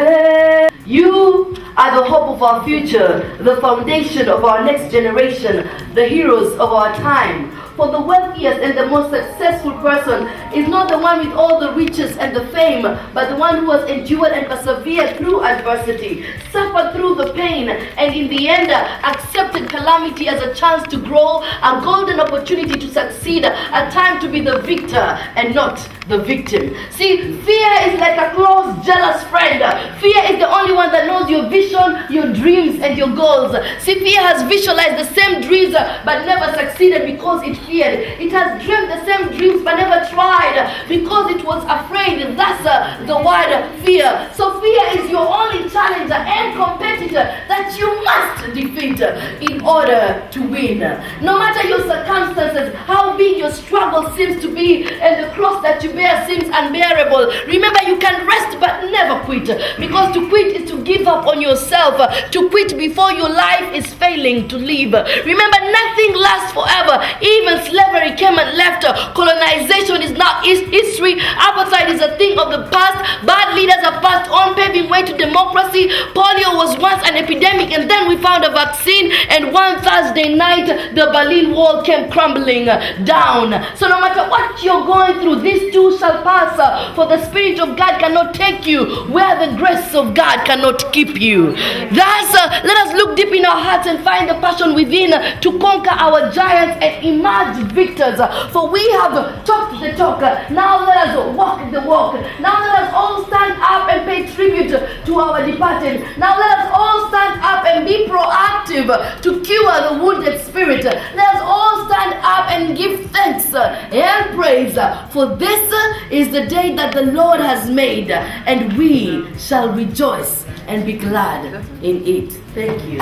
You are the hope of our future, the foundation of our next generation, the heroes of our time. For the wealthiest and the most successful person is not the one with all the riches and the fame, but the one who has endured and persevered through adversity, suffered through the pain, and in the end accepted calamity as a chance to grow, a golden opportunity to succeed, a time to be the victor and not the victim. See, fear is like a close, jealous friend. Fear is the only one that knows your vision, your dreams, and your goals. See, fear has visualized the same dreams but never succeeded because it feared. It has dreamed the same dreams but never tried because it was afraid. That's the word fear. So fear is your only challenger and competitor that you must defeat in order to win. No matter your circumstances, how big your struggle seems to be, and the cross that you bear seems unbearable, remember you can rest but never quit, because to quit is to give up on yourself, to quit before your life is failing to live. Remember, nothing lasts forever. Even slavery came and left. Colonization is now history. Apartheid is a thing of the past. Bad leaders have passed on, paving way to democracy. Polio was once an epidemic, and then we found a vaccine, and one Thursday night the Berlin Wall came crumbling down. So no matter what you're going through, these too shall pass, for the Spirit of God cannot take you where the grace of God cannot keep you. Thus, let us look deep in our hearts and find the passion within to conquer our giants and emerge victors. For we have talked the talk, now let us walk the walk. Now let us all stand up and pay tribute to our departed. Now let us all stand up and be proactive to cure the wounded spirit. Let us all stand up and give thanks and praise, for this is the day that the Lord has made, and we shall rejoice and be glad in it. Thank you.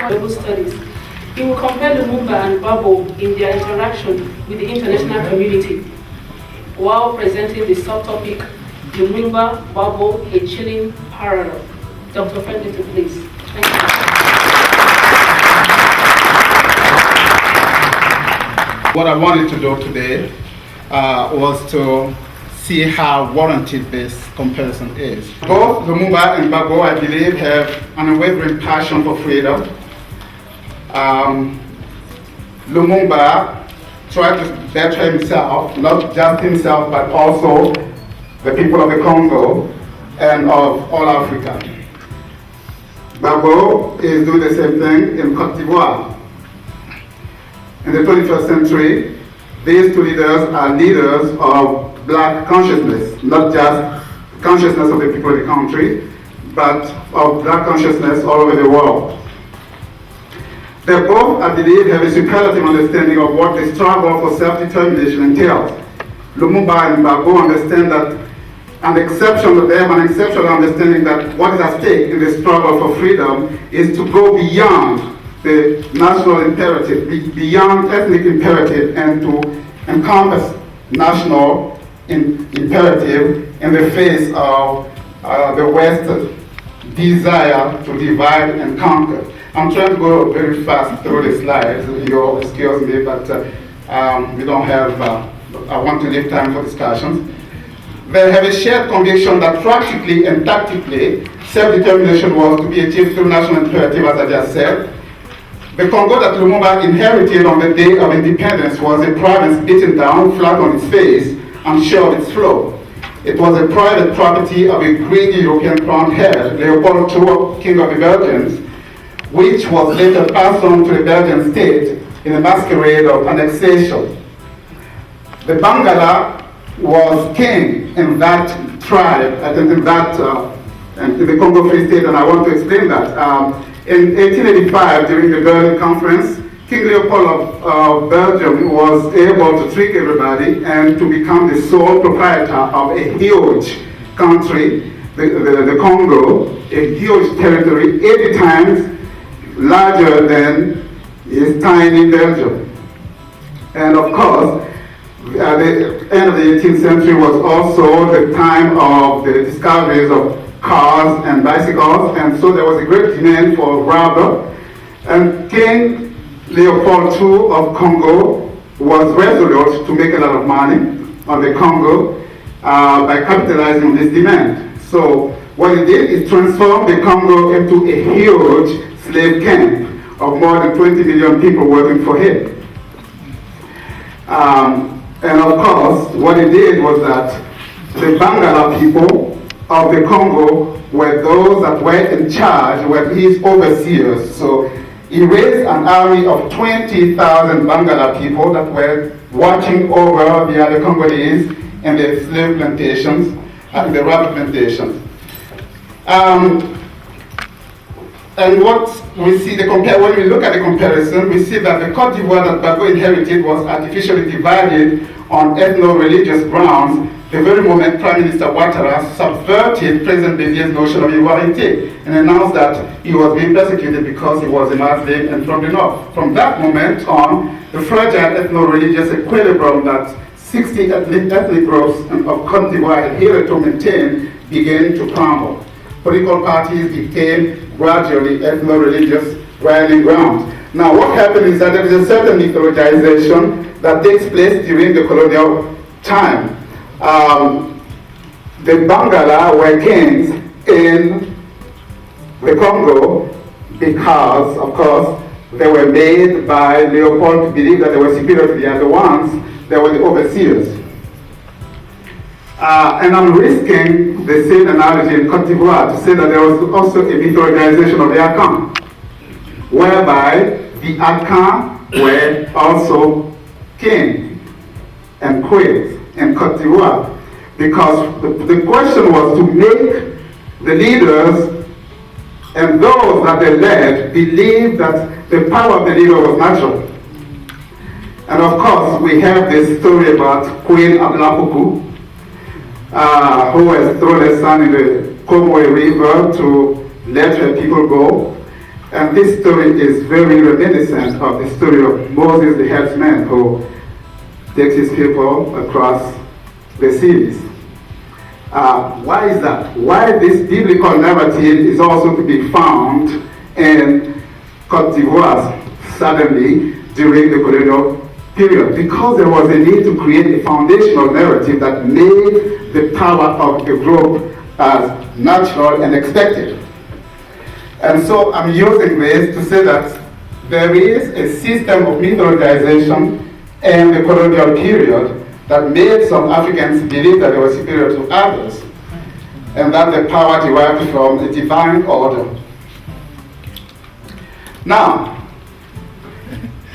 Bible studies. He will compare Lumumba and Gbagbo in their interaction with the international community, while presenting the subtopic Lumumba, Gbagbo, a chilling parallel. Dr. Frederick, please. Thank you. What I wanted to do today was to see how warranted this comparison is. Both Lumumba and Gbagbo, I believe, have an unwavering passion for freedom. Lumumba tried to better himself, not just himself, but also the people of the Congo and of all Africa. Gbagbo is doing the same thing in Côte d'Ivoire. In the 21st century, these two leaders are leaders of black consciousness, not just consciousness of the people in the country, but of black consciousness all over the world. They both, I believe, have a superlative understanding of what the struggle for self-determination entails. Lumumba and Gbagbo understand that they have an exceptional understanding that what is at stake in the struggle for freedom is to go beyond the national imperative, beyond ethnic imperative, and to encompass national imperative in the face of the West's desire to divide and conquer. I'm trying to go very fast through the slides. You'll excuse me, but we don't have, I want to leave time for discussions. They have a shared conviction that practically and tactically, self-determination was to be achieved through national imperative, as I just said. The Congo that Lumumba inherited on the day of independence was a province beaten down, flat on its face, unsure of its flow. It was a private property of a greedy European crowned head, Leopold II, King of the Belgians, which was later passed on to the Belgian state in a masquerade of annexation. The Bangala was king in that tribe, in the Congo Free State, and I want to explain that. In 1885, during the Berlin Conference, King Leopold of Belgium was able to trick everybody and to become the sole proprietor of a huge country, the Congo, a huge territory, 80 times larger than his tiny Belgium. And of course, the end of the 18th century was also the time of the discoveries of cars and bicycles, and so there was a great demand for rubber. And King Leopold II of Congo was resolute to make a lot of money on the Congo by capitalizing on this demand. So what he did is transform the Congo into a huge slave camp of more than 20 million people working for him. And of course, what he did was that the Bangala people of the Congo were those that were in charge, were his overseers. So he raised an army of 20,000 Bangala people that were watching over the other Congolese and the slave plantations and the rubber plantations. And what we see, when we look at the comparison, we see that the Côte d'Ivoire that Bago inherited was artificially divided on ethno-religious grounds the very moment Prime Minister Ouattara subverted President Bédier's notion of ivoirité and announced that he was being persecuted because he was a Muslim and from the north. From that moment on, the fragile ethno-religious equilibrium that 60 ethnic groups of Côte d'Ivoire adhered to maintain began to crumble. Political parties became gradually ethno-religious rallying grounds. Now what happened is that there is a certain mythologization that takes place during the colonial time. The Bangala were kings in the Congo because, of course, they were made by Leopold to believe that they were superior to the other ones. They were the overseers. And I'm risking the same analogy in Côte d'Ivoire to say that there was also a mythologization of the Akan, whereby the Akan were also kings and queens in Côte d'Ivoire, because the question was to make the leaders and those that they led believe that the power of the leader was natural. And of course, we have this story about Queen Ablapuku, who has thrown her son in the Congo River to let her people go. And this story is very reminiscent of the story of Moses the herdsman who takes his people across the seas. Why is that? Why this biblical narrative is also to be found in Côte d'Ivoire suddenly during the colonial period? Because there was a need to create a foundational narrative that made the power of the group as natural and expected. And so I'm using this to say that there is a system of mythologization in the colonial period that made some Africans believe that they were superior to others, and that the power derived from a divine order. Now,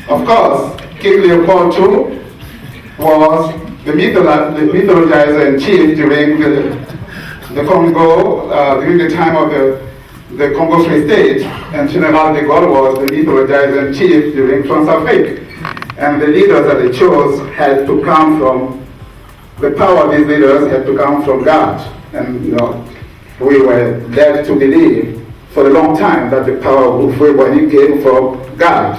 of course, King Leopold II was the mythologizer in chief during the Congo, during the time of the Congo Free State, and General de Gaulle was the mythologizer in chief during France-Afrique. And the leaders that they chose had to come from, the power of these leaders had to come from God. And we were led to believe for a long time that the power of Ufwebwani came from God.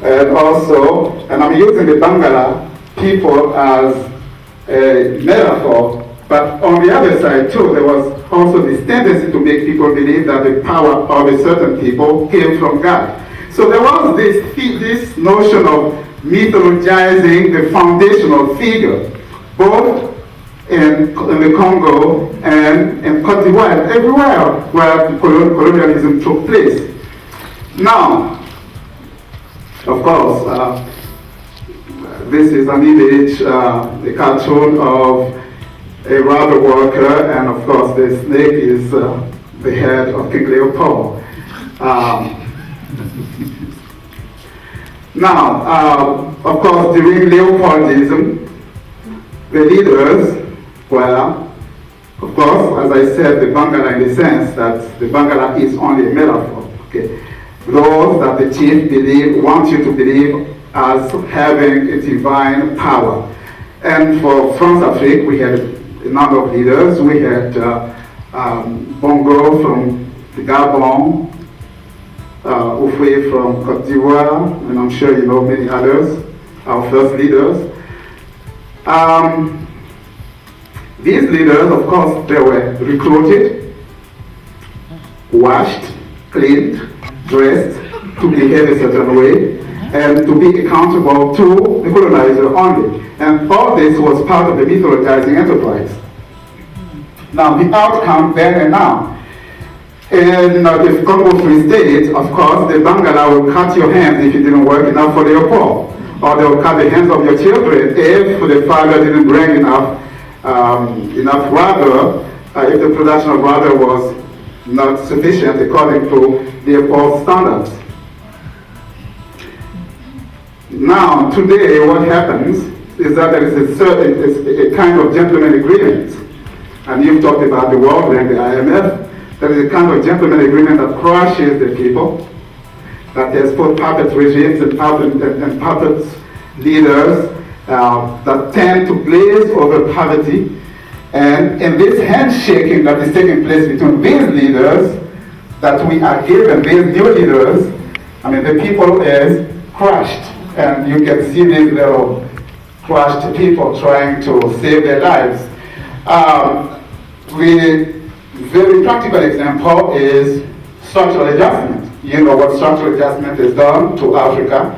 And also, and I'm using the Bangala people as a metaphor, but on the other side too, there was also this tendency to make people believe that the power of a certain people came from God. So there was this notion of mythologizing the foundational figure, both in the Congo and in Côte d'Ivoire, everywhere where colonialism took place. Now, of course, this is an image, a cartoon of a rubber worker, and of course the snake is the head of King Leopold. Now, of course, during Leopoldism, the leaders were, of course, as I said, the Bangala in the sense that the Bangala is only a metaphor. Okay? Those that the chief want you to believe as having a divine power. And for France-Afrique, we had a number of leaders. We had Bongo from the Gabon, Oufoué from Côte d'Ivoire, and I'm sure you know many others, our first leaders. These leaders, of course, they were recruited, washed, cleaned, dressed to behave a certain way, and to be accountable to the colonizer only. And all this was part of the mythologizing enterprise. Now, the outcome then and now. In the Congo Free State, of course, the Bangala will cut your hands if you didn't work enough for their poor. Or they will cut the hands of your children if the father didn't bring enough rubber, if the production of rubber was not sufficient according to their poor standards. Now, today, what happens is that there is a kind of gentleman agreement. And you've talked about the World Bank, the IMF. There is a kind of gentleman agreement that crushes the people, that has put puppet regimes and puppet leaders that tend to glaze over poverty. And in this handshaking that is taking place between these leaders that we are given, these new leaders, I mean, the people is crushed. And you can see these little crushed people trying to save their lives. The very practical example is structural adjustment. You know what structural adjustment is done to Africa.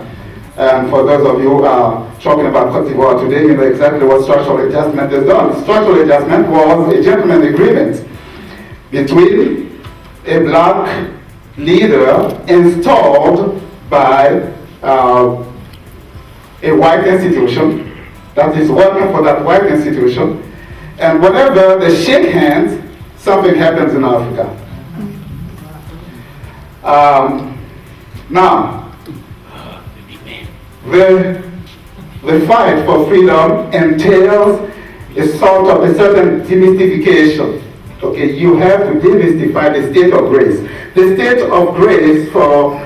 And for those of you who are talking about Côte d'Ivoire today, you know exactly what structural adjustment is done. Structural adjustment was a gentleman agreement between a black leader installed by a white institution that is working for that white institution. And whenever they shake hands, something happens in Africa. Now, the fight for freedom entails a certain demystification. Okay, you have to demystify the state of grace. The state of grace for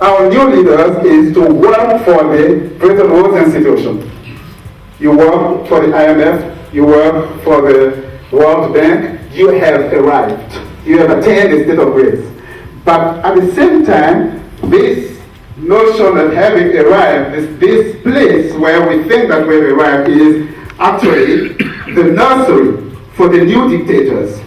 our new leaders is to work for the Bretton Woods institution. You work for the IMF, you work for the World Bank, you have arrived. You have attained the state of grace. But at the same time, this notion of having arrived, this place where we think that we've arrived is actually the nursery for the new dictators.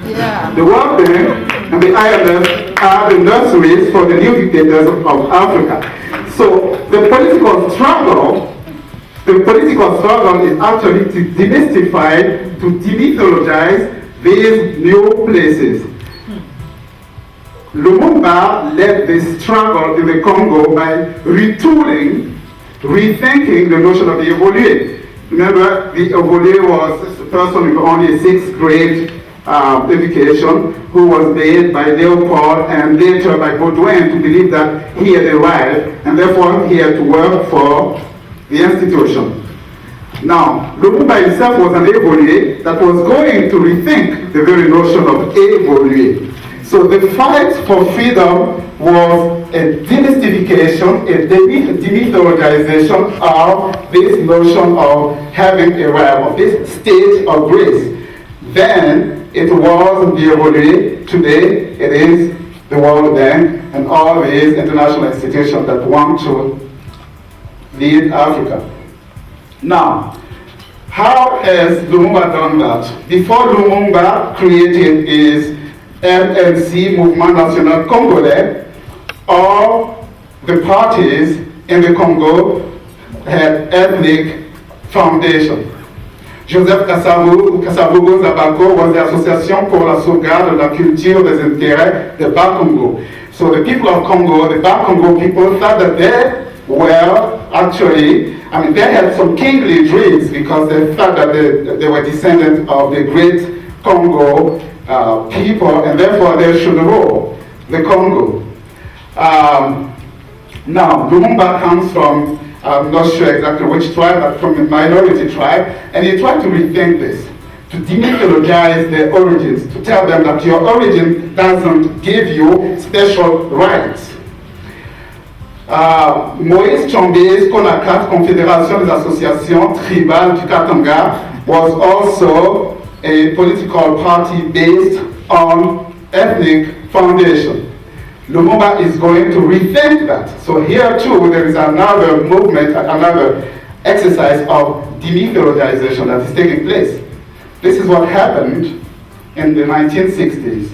Yeah. The World Bank and the IMF are the nurseries for the new dictators of Africa. So the political struggle is actually to demystify, to demythologize these new places. Lumumba led this struggle in the Congo by retooling, rethinking the notion of the évolué. Remember, the évolué was a person with only a 6th grade education who was made by Leopold and later by Baudouin to believe that he had arrived and therefore he had to work for the institution. Now, Lumumba himself was an évolué that was going to rethink the very notion of évolué. So the fight for freedom was a demystification, a demythologization of this notion of having arrived, of this state of grace. Then it was the évolué, today it is the World Bank and all these international institutions that want to lead Africa. Now, how has Lumumba done that? Before Lumumba created his MNC, Mouvement National Congolais, all the parties in the Congo had ethnic foundation. Joseph Kasavubu Zabako was the Association pour la sauvegarde de la culture des intérêts de Bas-Congo. So the people of Congo, the Bas-Congo people, thought that they were actually, they had some kingly dreams because they thought that they were descendants of the great Congo people, and therefore they should rule the Congo. Now, Lumumba comes from, I'm not sure exactly which tribe, but from a minority tribe, and he tried to rethink this, to demythologize their origins, to tell them that your origin doesn't give you special rights. Moïse Tshombe's CONACAT, Confédération des Associations Tribales du Katanga, was also a political party based on ethnic foundation. Lumumba is going to rethink that. So here too, there is another movement, another exercise of demythologization that is taking place. This is what happened in the 1960s,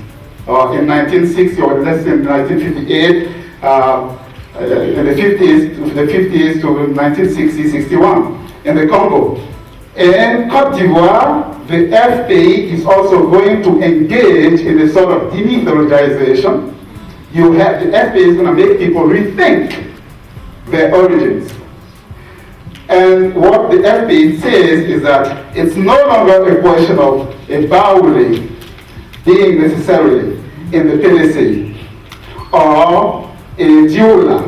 or in 1960, or let's say in 1958, in the 50s to 1960, 61, in the Congo. In Côte d'Ivoire, the FPI is also going to engage in a sort of demythologization. The FPI is going to make people rethink their origins. And what the FPI says is that it's no longer a question of a Baouli being necessarily in the PDC, or a Dioula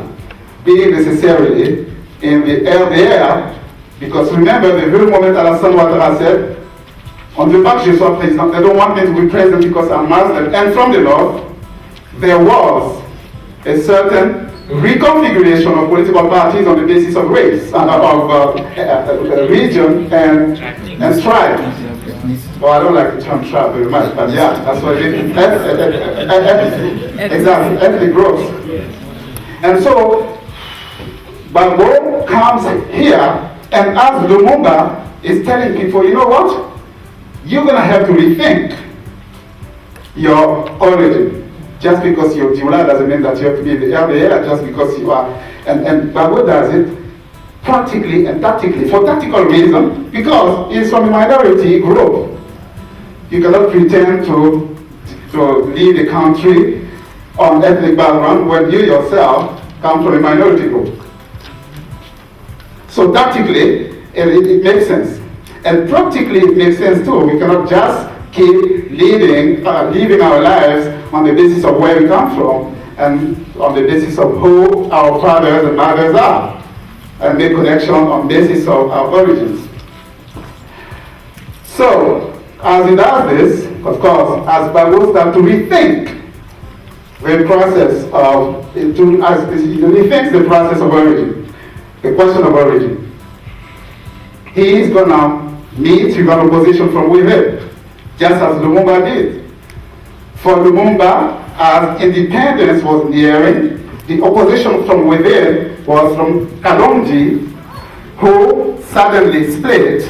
being necessarily in the RDR, because remember the very moment Alassane Ouattara said, on the back je sois président, they don't want me to be president because I'm Muslim. And from the north, there was a certain reconfiguration of political parties on the basis of race, of region and tribe. Well, I don't like the term tribe very much, but yeah, that's what it is. Exactly, ethnic groups. And so, Gbagbo comes here, and as Lumumba is telling people, you know what? You're going to have to rethink your origin. Just because you're Dioula doesn't mean that you have to be in the RDA, just because you are. And Gbagbo does it practically and tactically, for tactical reason, because he's from a minority group. You cannot pretend to lead a country on ethnic background when you yourself come from a minority group. So tactically, it makes sense. And practically, it makes sense too. We cannot just keep living our lives on the basis of where we come from and on the basis of who our fathers and mothers are, and make connection on the basis of our origins. So, as he does this, of course, as Gbagbo starts to rethink the process of, as he rethinks the process of origin, the question of origin, he is going to meet with an opposition from within, just as Lumumba did. For Lumumba, as independence was nearing, the opposition from within was from Kalonji, who suddenly split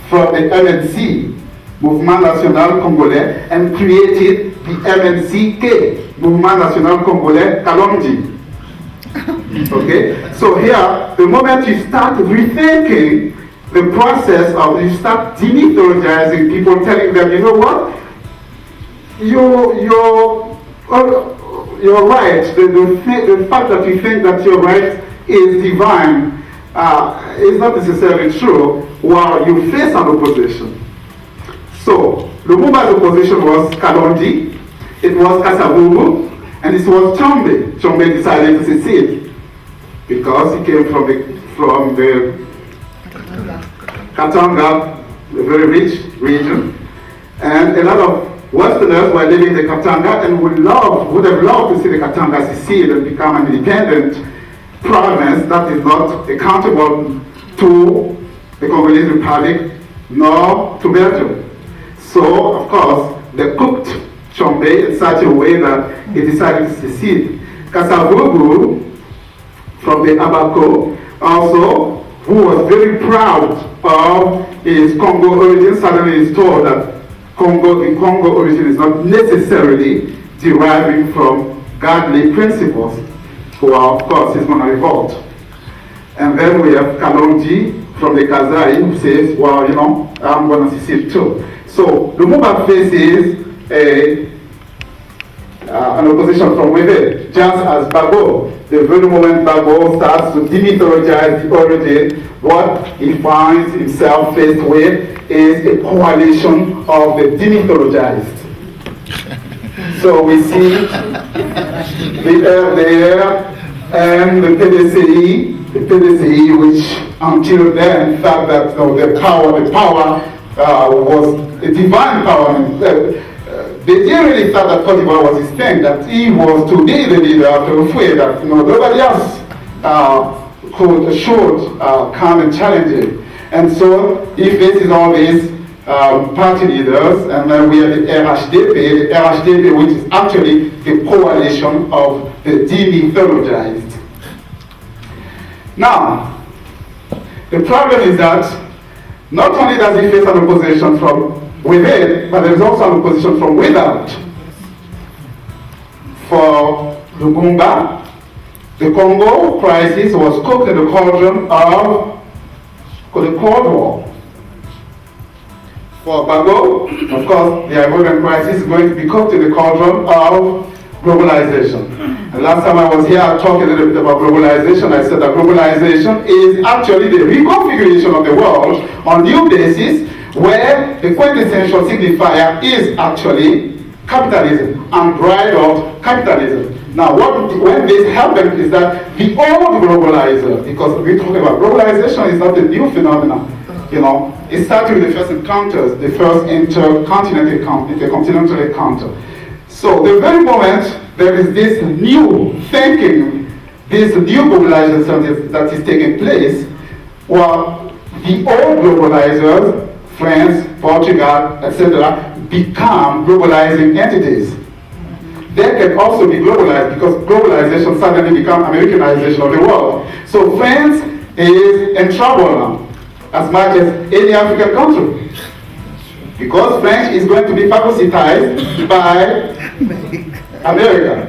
from the MNC, Mouvement National Congolais, and created the MNCK, Mouvement National Congolais Kalonji. Okay? So here, the moment you start rethinking the process of, you start demythologizing people, telling them, you know what? You're right. The fact that you think that your right is divine is not necessarily true while you face an opposition. So, Lumumba's opposition was Kalonji, it was Kasavubu, and it was Chombe. Chombe decided to secede because he came from the Katanga, a very rich region, and a lot of Westerners were living in the Katanga and would have loved to see the Katanga secede and become an independent province that is not accountable to the Congolese Republic nor to Belgium. So, of course, they cooked Chombe in such a way that he decided to secede. Kasavubu from the Abako also, who was very proud of his Congo origin, suddenly is told that the Congo origin is not necessarily deriving from godly principles. Well, of course, he's going to revolt. And then we have Kalonji from the Kazai who says, well, you know, I'm going to secede too. So Lumumba faces an opposition from within, just as Gbagbo. The very moment Gbagbo starts to demythologize the origin, what he finds himself faced with is a coalition of the demythologized. So we see the RDR and the PDCI, which until then thought that the power was a divine power. They didn't really thought that Côte d'Ivoire was his thing, that he was to be the leader of the Fouet, that nobody else should come and challenge him. And so he faces all these party leaders, and then we have the RHDP, which is actually the coalition of the demythologized. Now, The problem is that not only does he face an opposition from within, but there is also an opposition from without. For Lumumba, the Congo crisis was cooked in the cauldron of the Cold War. For Bago, of course, the Ivorian crisis is going to be cooked in the cauldron of globalization. And last time I was here, I talked a little bit about globalization. I said that globalization is actually the reconfiguration of the world on new basis, where the quintessential signifier is actually capitalism, unbridled capitalism. Now, when this happened is that the old globalizer, because we're talking about globalization is not a new phenomenon, you know, it started with the first encounters, the first intercontinental encounter. So the very moment there is this new thinking, this new globalization that is taking place, well, the old globalizers, France, Portugal, etc., become globalizing entities. They can also be globalized because globalization suddenly becomes Americanization of the world. So France is in trouble now, as much as any African country. Because French is going to be phagocytized by America.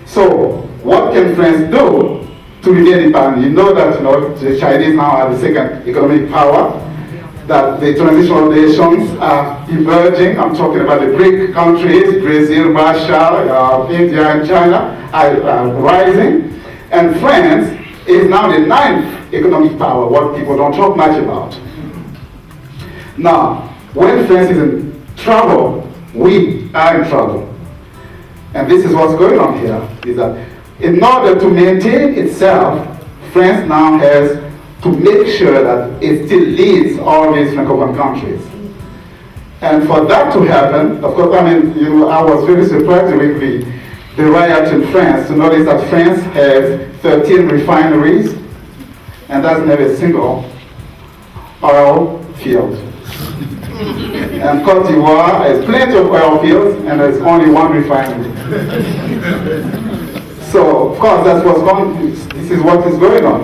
So, what can France do to remain independent? You know that the Chinese now are the second economic power, that the transitional nations are emerging. I'm talking about the BRIC countries, Brazil, Russia, India, and China are rising. And France is now the 9th economic power, what people don't talk much about. Now, when France is in trouble, we are in trouble. And this is what's going on here, is that in order to maintain itself, France now has to make sure that it still leads all these Francophone countries. And for that to happen, of course, I was very surprised during the riot in France to notice that France has 13 refineries and doesn't have a single oil field. And Côte d'Ivoire has plenty of oil fields and there's only one refinery. So, of course, that's what's going. This is what is going on,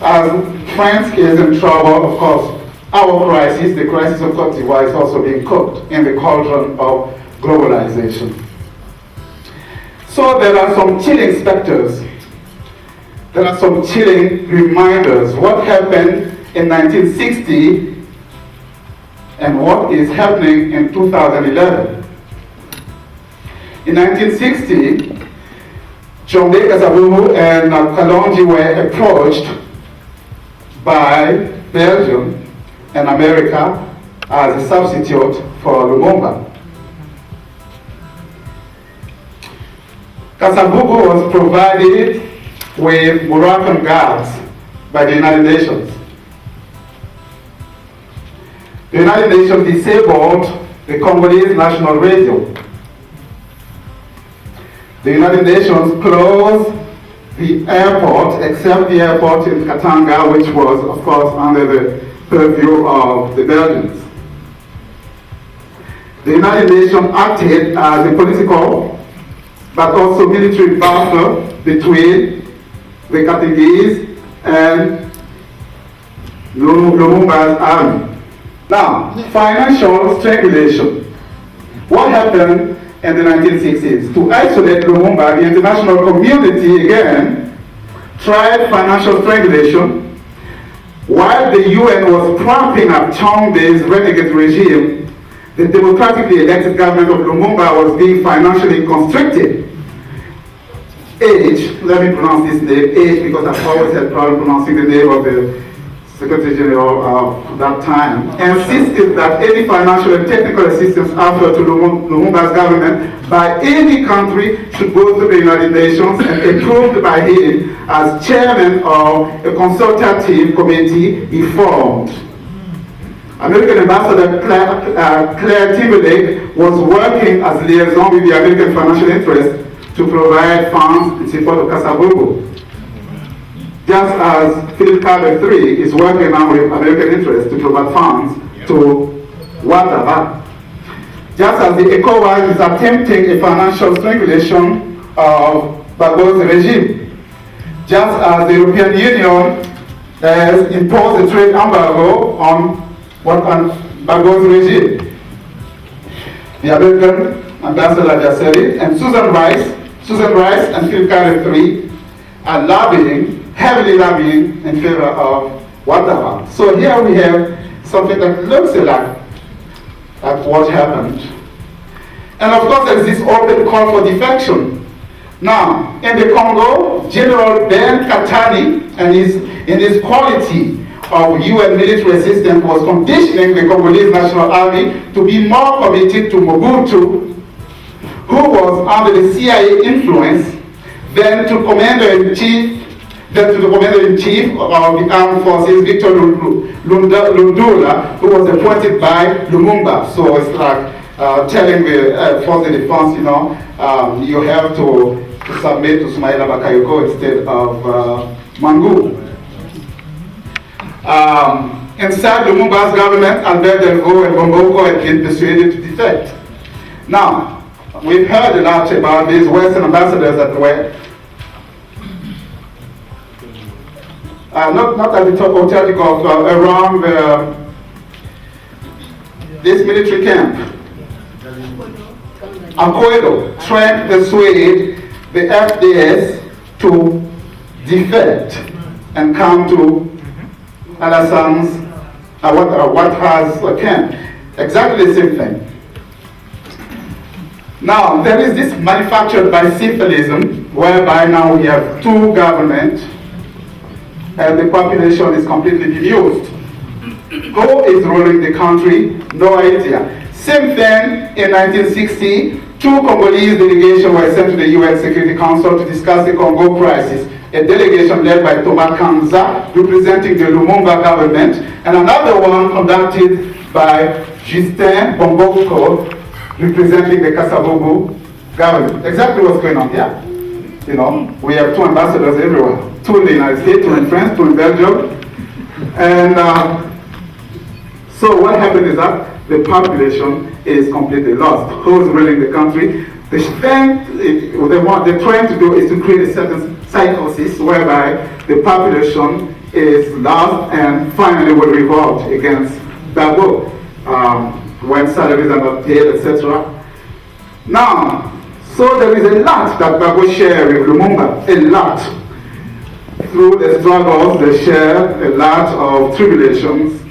As France is in trouble, of course, our crisis, the crisis of Côte d'Ivoire, is also being cooked in the cauldron of globalization. So there are some chilling specters. There are some chilling reminders. What happened in 1960 and what is happening in 2011. In 1960, Chombe, Kasavubu, and Kalonji were approached by Belgium and America as a substitute for Lumumba. Kasavubu was provided with Moroccan guards by the United Nations. The United Nations disabled the Congolese national radio. The United Nations closed the airport, except the airport in Katanga, which was, of course, under the purview of the Belgians. The United Nations acted as a political but also military partner between the Katangese and Lumumba's army. Now, financial strangulation. What happened in the 1960s? To isolate Lumumba, the international community again tried financial strangulation. While the UN was propping up Chombe's renegade regime, the democratically elected government of Lumumba was being financially constricted. H, let me pronounce this name, H, because I've always had problem pronouncing the name of the Secretary General of that time, insisted that any financial and technical assistance offered to Lumumba's government by any country should go to the United Nations and approved by him as chairman of a consultative committee he formed. American Ambassador Claire Timberlake was working as liaison with the American financial interest to provide funds in support of Kasavubu. Just as Philip Carter III is working now with American interests to provide funds to Ouattara. Just as the ECOWAS is attempting a financial strangulation of Bagbo's regime. Just as the European Union has imposed a trade embargo on Bagbo's regime. The American ambassador just said it, and Susan Rice and Phil Carter III are heavily lobbying in favor of Ouattara. So here we have something that looks a lot at what happened. And of course there's this open call for defection. Now, in the Congo, General Ben Katani, in his quality of UN military assistant, was conditioning the Congolese National Army to be more committed to Mobutu, who was under the CIA influence, than to the Commander-in-Chief of the Armed Forces, Victor Lundula, who was appointed by Lumumba. So it's like telling the force de defense, you have to submit to Somiye Bakayoko instead of Mangu. Inside Lumumba's government, Albert Delvaux and Bomboko had been persuaded to defect. Now, we've heard a lot about these Western ambassadors that were not at the top of Telekov, around this military camp. Akoedo tried to persuade the FDS to defect and come to Alassane Ouattara's camp. Exactly the same thing. Now, there is this manufactured bicephalism, whereby now we have two governments and the population is completely bemused. Who is ruling the country? No idea. Same thing in 1960, two Congolese delegations were sent to the UN Security Council to discuss the Congo crisis. A delegation led by Thomas Kanza, representing the Lumumba government, and another one conducted by Justin Bomboko, representing the Kasavubu government. Exactly what's going on here. We have two ambassadors everywhere. Two in the United States, two in France, two in Belgium. And so what happened is that the population is completely lost. Who's ruling the country? What they're trying to do is to create a certain psychosis whereby the population is lost and finally will revolt against Bagbo when salaries are not paid, etc. Now, so there is a lot that Bagbo shares with Lumumba, a lot. Through the struggles, they share a lot of tribulations.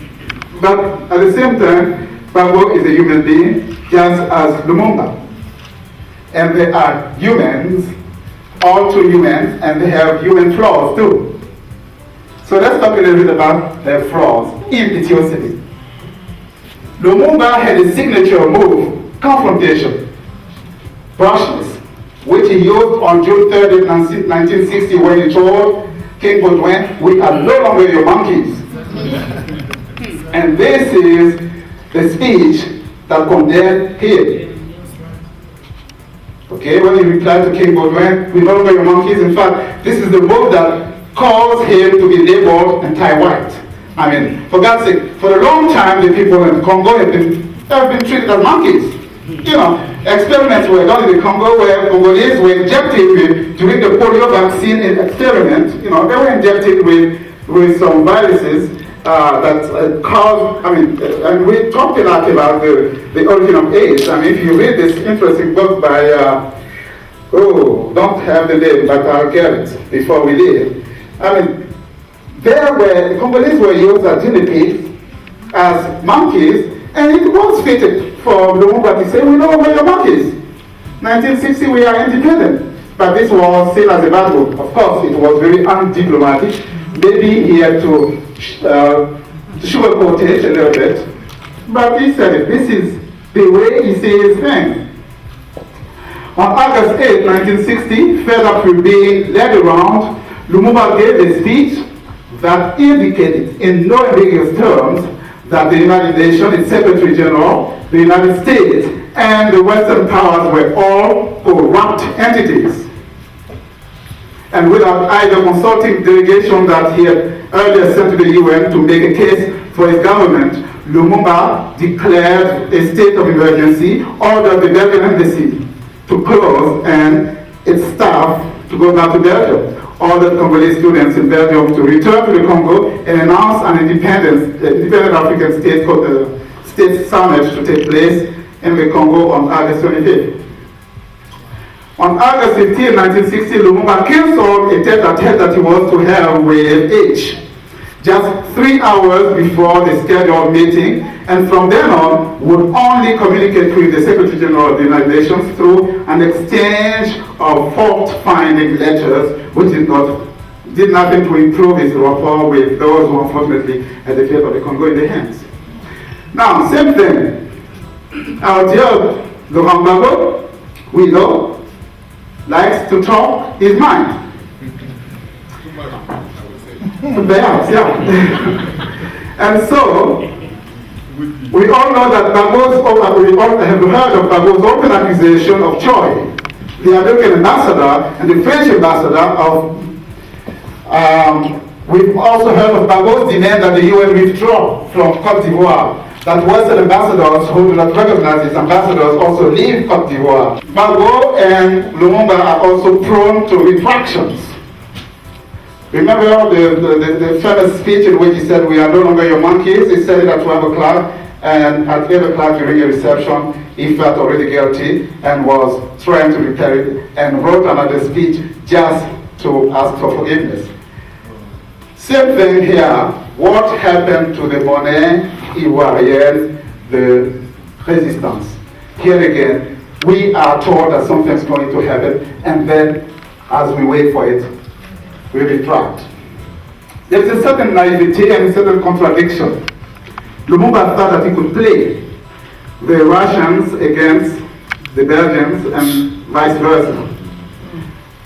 But at the same time, Bagbo is a human being, just as Lumumba. And they are humans, all two humans, and they have human flaws too. So let's talk a little bit about their flaws. Impetuosity. Lumumba had a signature move, confrontation, brushness, which he used on June 30, 1960, when he told King Baudouin, "We are no longer your monkeys." And this is the speech that condemned him. Okay, when he replied to King Baudouin, "We no longer your monkeys." In fact, this is the move that caused him to be labeled anti-white. I mean, for God's sake, for a long time, the people in Congo have been treated as monkeys. Experiments were done in the Congo where Congolese were injected during the polio vaccine experiment. They were injected with some viruses that caused, and we talked a lot about the origin of AIDS. If you read this interesting book by, don't have the name, but I'll get it before we leave. The Congolese were used as guinea pigs, as monkeys, and it was fitted for Lumumba to say, "We no longer your monkeys. 1960, we are independent." But this was seen as a bad move. Of course, it was very undiplomatic. Maybe he had to sugarcoat it a little bit. But he said it. This is the way he sees things. On August 8, 1960, fed up with being led around, Lumumba gave a speech that indicated in no ambiguous terms that the United Nations, its Secretary General, the United States, and the Western powers were all corrupt entities. And without either consulting delegation that he had earlier sent to the UN to make a case for his government, Lumumba declared a state of emergency, ordered the Belgian embassy to close and its staff to go back to Belgium. all the Congolese students in Belgium to return to the Congo and announce an independent African state summit to take place in the Congo on August 25th. On August 15, 1960, Lumumba canceled a tete-a-tete that he was to have with H, just 3 hours before the scheduled meeting, and from then on would only communicate with the Secretary General of the United Nations through an exchange of fault-finding letters, which did nothing to improve his rapport with those who unfortunately had the fate of the Congo in their hands. Now, same thing. Our dear Laurent Gbagbo, we know, likes to talk his mind. Perhaps, yeah. And so, we all know that we all have heard of Gbagbo's open accusation of Choi, the American ambassador and the French ambassador of. We've also heard of Gbagbo's demand that the UN withdraw from Cote d'Ivoire, that Western ambassadors who do not recognize his ambassadors also leave Cote d'Ivoire. Gbagbo and Lumumba are also prone to retractions. Remember the famous speech in which he said, "We are no longer your monkeys." He said it at 12 o'clock, and at 8 o'clock during a reception, he felt already guilty and was trying to repair it, and wrote another speech just to ask for forgiveness. Same thing here. What happened to the monnaie ivoirienne, the resistance? Here again, we are told that something's going to happen, and then as we wait for it, we retract. There's a certain naivety and a certain contradiction. Lumumba thought that he could play the Russians against the Belgians and vice versa.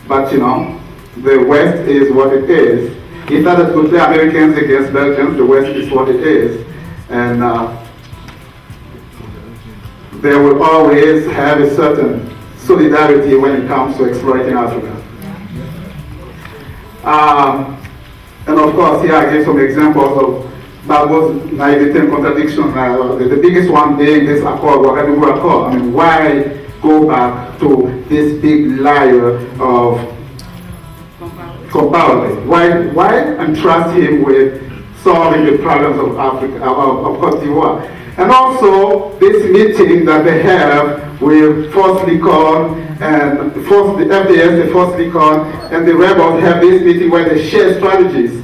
But the West is what it is. He thought that he could play Americans against Belgians, the West is what it is. And they will always have a certain solidarity when it comes to exploiting Africa. And of course, here I give some examples of Gbagbo's naivety and contradiction. The biggest one being this accord, Ouagadougou Accord. I mean, why go back to this big liar of Compaoré? Why entrust him with solving the problems of Africa, of Cote d'Ivoire? And also this meeting that they have with Force Licon and the FDS, the Force Licon, and the rebels have this meeting where they share strategies.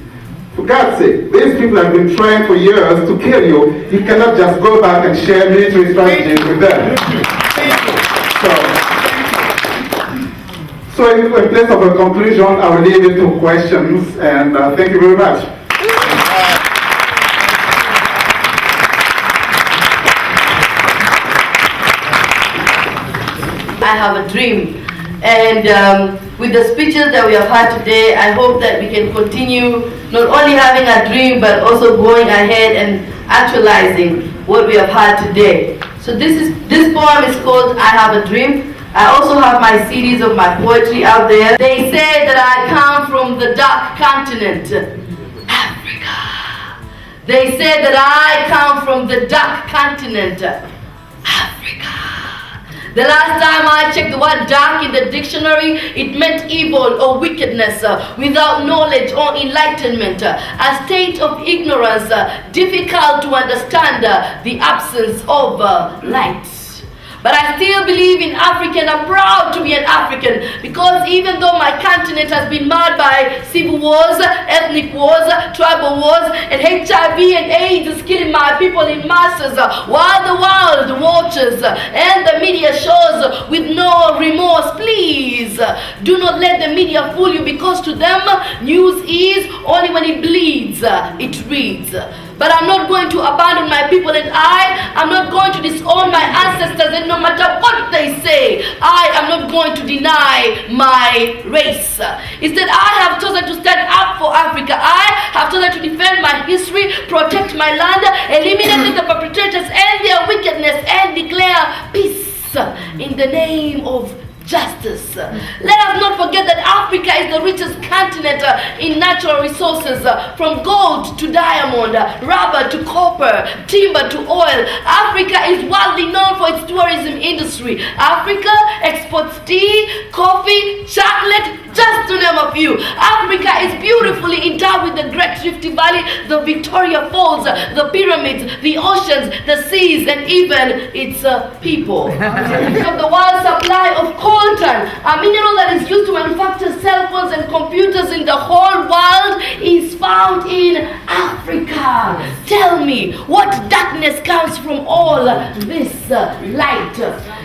For God's sake, these people have been trying for years to kill you. You cannot just go back and share military strategies with them. So in place of a conclusion, I will leave it to questions, and thank you very much. I have a dream, and with the speeches that we have had today, I hope that we can continue not only having a dream but also going ahead and actualizing what we have had today. So this poem is called "I Have a Dream." I also have my CDs of my poetry out there. They say that I come from the dark continent, Africa. They say that I come from the dark continent, Africa. The last time I checked the word dark in the dictionary, it meant evil or wickedness, without knowledge or enlightenment, a state of ignorance, difficult to understand, the absence of light. But I still believe in Africa and I'm proud to be an African, because even though my continent has been marred by civil wars, ethnic wars, tribal wars, and HIV and AIDS is killing my people in masses, while the world watches and the media shows with no remorse, please do not let the media fool you, because to them news is only when it bleeds, it reads. But I'm not going to abandon my people, and I am not going to disown my ancestors, and no matter what they say, I am not going to deny my race. Instead, I have chosen to stand up for Africa. I have chosen to defend my history, protect my land, eliminate the perpetrators and their wickedness, and declare peace in the name of justice. Let us not forget that Africa is the richest continent in natural resources, from gold to diamond, rubber to copper, timber to oil. Africa is widely known for its tourism industry. Africa exports tea, coffee, chocolate, just to name a few. Africa is beautifully endowed with the Great Rift Valley, the Victoria Falls, the pyramids, the oceans, the seas, and even its people. Of the world's supply of coltan, a mineral that is used to manufacture cell phones and computers in the whole world, is found in Africa. Tell me, what darkness comes from all this light?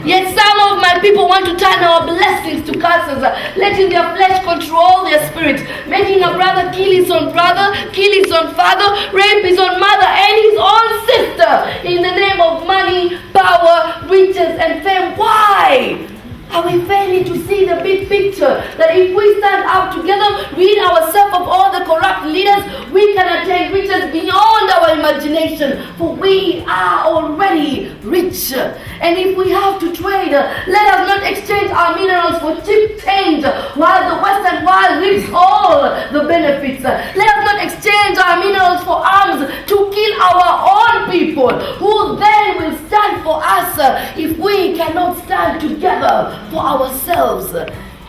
Yet some of my people want to turn our blessings to curses, letting their flesh control their spirit, making a brother kill his own brother, kill his own father, rape his own mother and his own sister in the name of money, power, riches, and fame. Why? Are we failing to see the big picture? That if we stand up together, rid ourselves of all the corrupt leaders, we can attain riches beyond our imagination, for we are already rich. And if we have to trade, let us not exchange our minerals for cheap change, while the Western world reaps all the benefits. Let us not exchange our minerals for arms to kill our own people, who then will stand for us if we cannot stand together for ourselves.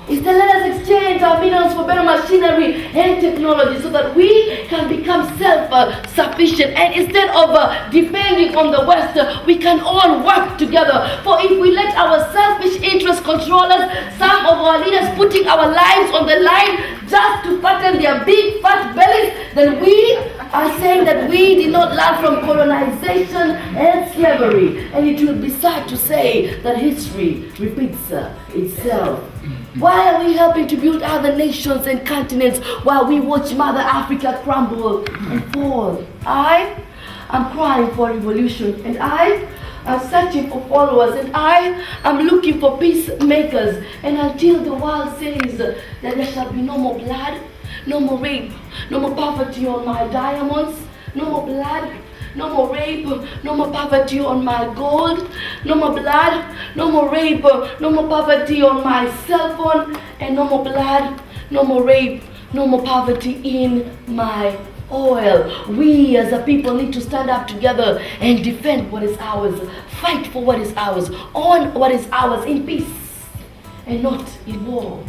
Instead, let us exchange our minerals for better machinery and technology so that we can become self-sufficient. And instead of depending on the West, we can all work together. For if we let our selfish interests control us, some of our leaders putting our lives on the line just to fatten their big fat bellies, then we are saying that we did not learn from colonization and slavery. And it will be sad to say that history repeats itself. Why are we helping to build other nations and continents while we watch Mother Africa crumble and fall? I am crying for revolution, and I am searching for followers, and I am looking for peacemakers. And until the world says that there shall be no more blood, no more rape, no more poverty on my diamonds, no more blood, no more rape, no more poverty on my gold, no more blood, no more rape, no more poverty on my cell phone, and no more blood, no more rape, no more poverty in my oil. We as a people need to stand up together and defend what is ours, fight for what is ours, own what is ours in peace and not in war.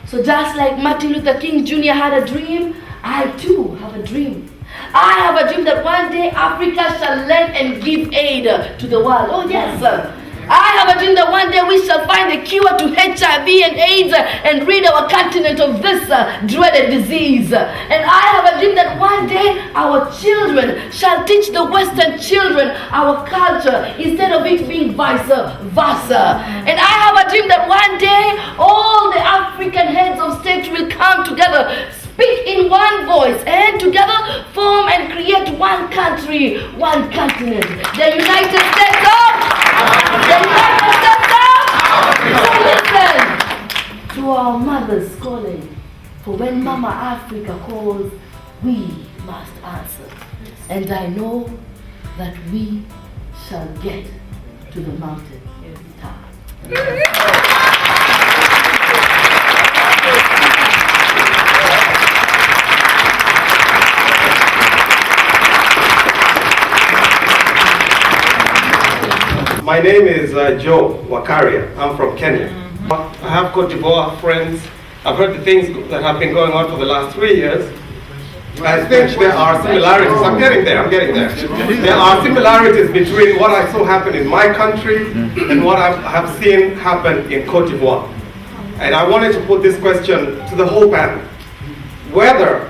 So just like Martin Luther King Jr. had a dream, I too have a dream. I have a dream that one day Africa shall lend and give aid to the world. Oh yes, sir. I have a dream that one day we shall find the cure to HIV and AIDS and rid our continent of this dreaded disease. And I have a dream that one day our children shall teach the Western children our culture instead of it being vice versa. And I have a dream that one day all the African heads of state will come together, speak in one voice, and together form and create one country, one continent. The United States of the United States of. So listen to our mothers calling. For when Mama Africa calls, we must answer. And I know that we shall get to the mountain top. My name is Joe Wakaria. I'm from Kenya. I have Cote d'Ivoire friends. I've heard the things that have been going on for the last 3 years. I think there are similarities. I'm getting there. There are similarities between what I saw happen in my country and what I have seen happen in Cote d'Ivoire. And I wanted to put this question to the whole panel. Whether,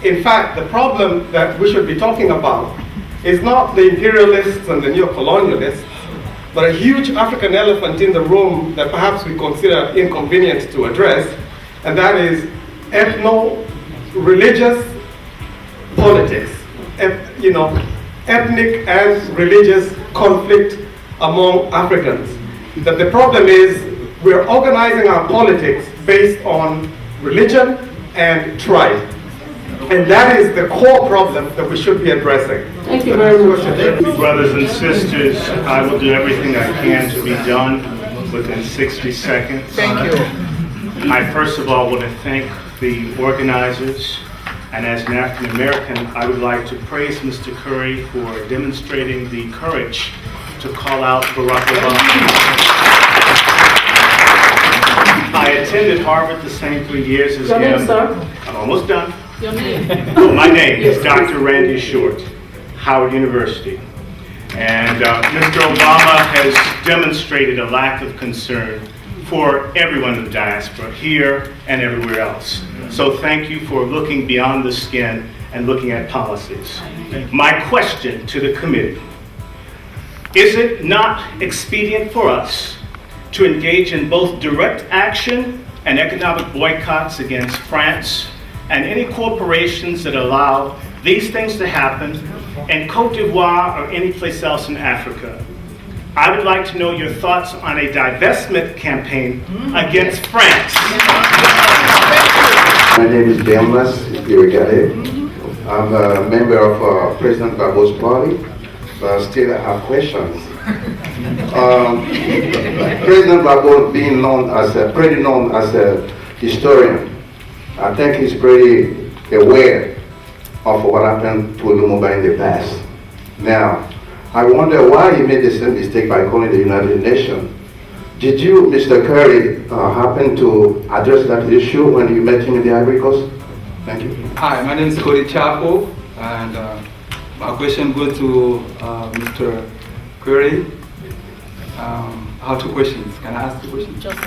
in fact, the problem that we should be talking about is not the imperialists and the neo-colonialists, but a huge African elephant in the room that perhaps we consider inconvenient to address, and that is ethno-religious politics. Ethnic and religious conflict among Africans. That the problem is we're organizing our politics based on religion and tribe. And that is the core problem that we should be addressing. Thank you very much. Brothers and sisters, I will do everything I can to be done within 60 seconds. Thank you. I first of all want to thank the organizers, and as an African American, I would like to praise Mr. Curry for demonstrating the courage to call out Barack Obama. I I attended Harvard the same 3 years as Your him. name, sir? I'm almost done. Your name? Oh, my name is Yes, Dr. Randy Short, Howard University. And Mr. Obama has demonstrated a lack of concern for everyone in the diaspora, here and everywhere else. So thank you for looking beyond the skin and looking at policies. My question to the committee: is it not expedient for us to engage in both direct action and economic boycotts against France and any corporations that allow these things to happen in Cote d'Ivoire or any place else in Africa? I would like to know your thoughts on a divestment campaign against France. My name is Demas Irigade. I'm a member of President Gbagbo's party, but still I have questions. President Gbagbo being pretty known as a historian, I think he's pretty aware of what happened to Lumumba in the past. Now, I wonder why he made the same mistake by calling the United Nations. Did you, Mr. Curry, happen to address that issue when you met him in the Ivory Coast? Thank you. Hi, my name is Cody Chapo, and my question goes to Mr. Curry. I have two questions. Can I ask the question? Just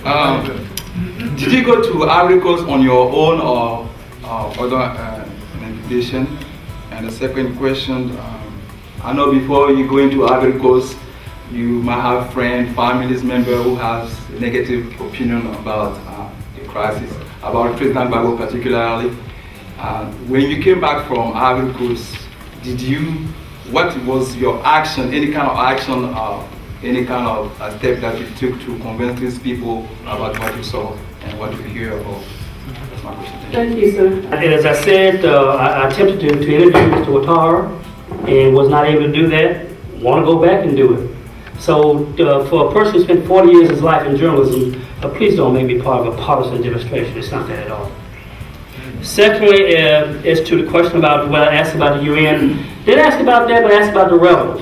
Okay. Did you go to Ivory Coast on your own or other invitation? And the second question, I know before you go into Ivory Coast, you might have friends, families, members who have a negative opinion about the crisis, about President Gbagbo particularly. When you came back from Ivory Coast, what was your action, any kind of action, any kind of step that you took to convince these people about what you saw and what you hear about? That's my question. Thank you, sir. And as I said, I attempted to interview Mr. Ouattara and was not able to do that. Want to go back and do it. So for a person who spent 40 years of his life in journalism, please don't make me part of a partisan demonstration. It's not that at all. Secondly, as to the question about what I asked about the UN, didn't ask about that, but I asked about the rebels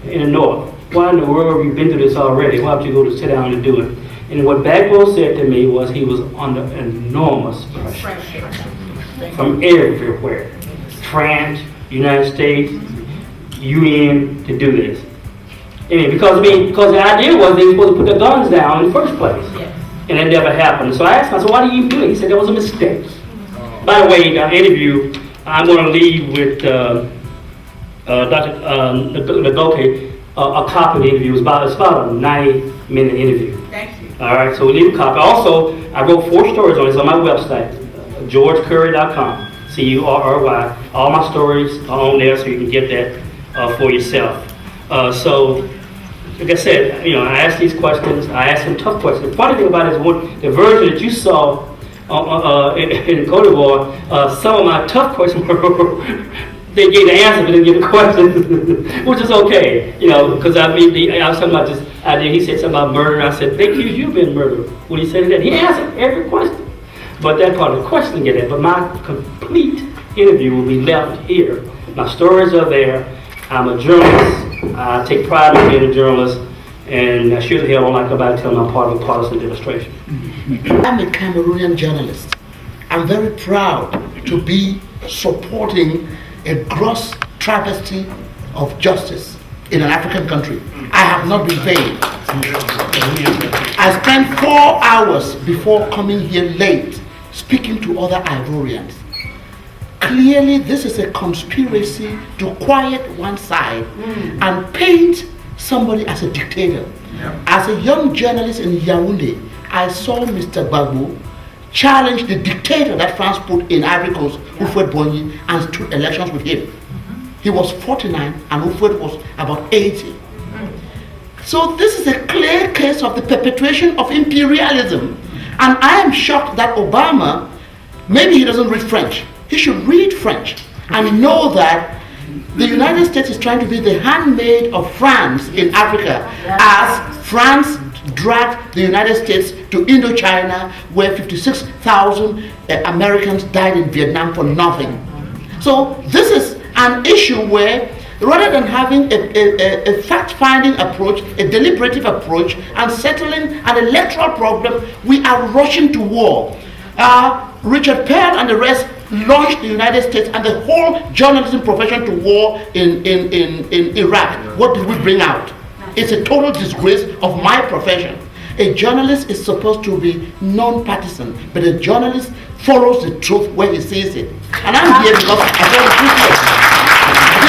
in the north. Why in the world have you been through this already? Why would you go to sit down and do it? And what Gbagbo said to me was he was under enormous pressure from everywhere. France, United States, UN to do this. Because the idea was they were supposed to put the guns down in the first place. And that never happened. So I asked him, so why do you do it? He said that was a mistake. By the way, the interview, I'm going to leave with Dr. Nagoke a copy of the interview. It's about a 90-minute interview. Thank you. All right, so we leave a copy. Also, I wrote 4 stories on it. It's on my website, georgecurry.com, C-U-R-R-Y. All my stories are on there, so you can get that for yourself. So, like I said, I asked these questions. I asked some tough questions. The funny thing about it is the version that you saw in Cote d'Ivoire, some of my tough questions they gave the answer, but didn't give the questions, which is okay, because I was talking about this idea. He said something about murder, and I said, they accuse you of being murdered. When he said that, he answered every question. But that part of the question didn't get that. But my complete interview will be left here. My stories are there. I'm a journalist. I take pride in being a journalist, and I sure the hell don't like nobody telling me I'm part of a partisan demonstration. I'm a Cameroonian journalist. I'm very proud to be supporting a gross travesty of justice in an African country. I have not been paid. I spent 4 hours before coming here late speaking to other Ivorians. Clearly, this is a conspiracy to quiet one side and paint somebody as a dictator. As a young journalist in Yaoundé, I saw Mr. Gbagbo challenge the dictator that France put in Ivory Coast, Houphouët-Boigny, and stood elections with him. He was 49 and Houphouët was about 80. So this is a clear case of the perpetuation of imperialism. And I am shocked that Obama, maybe he doesn't read French. He should read French and know that the United States is trying to be the handmaid of France in Africa, as France dragged the United States to Indochina, where 56,000 Americans died in Vietnam for nothing. So this is an issue where rather than having a fact-finding approach, a deliberative approach, and settling an electoral problem, we are rushing to war. Richard Pearl and the rest launched the United States and the whole journalism profession to war in Iraq. What did we bring out? It's a total disgrace of my profession. A journalist is supposed to be non-partisan, but a journalist follows the truth where he sees it. And I'm here because I tell the truth.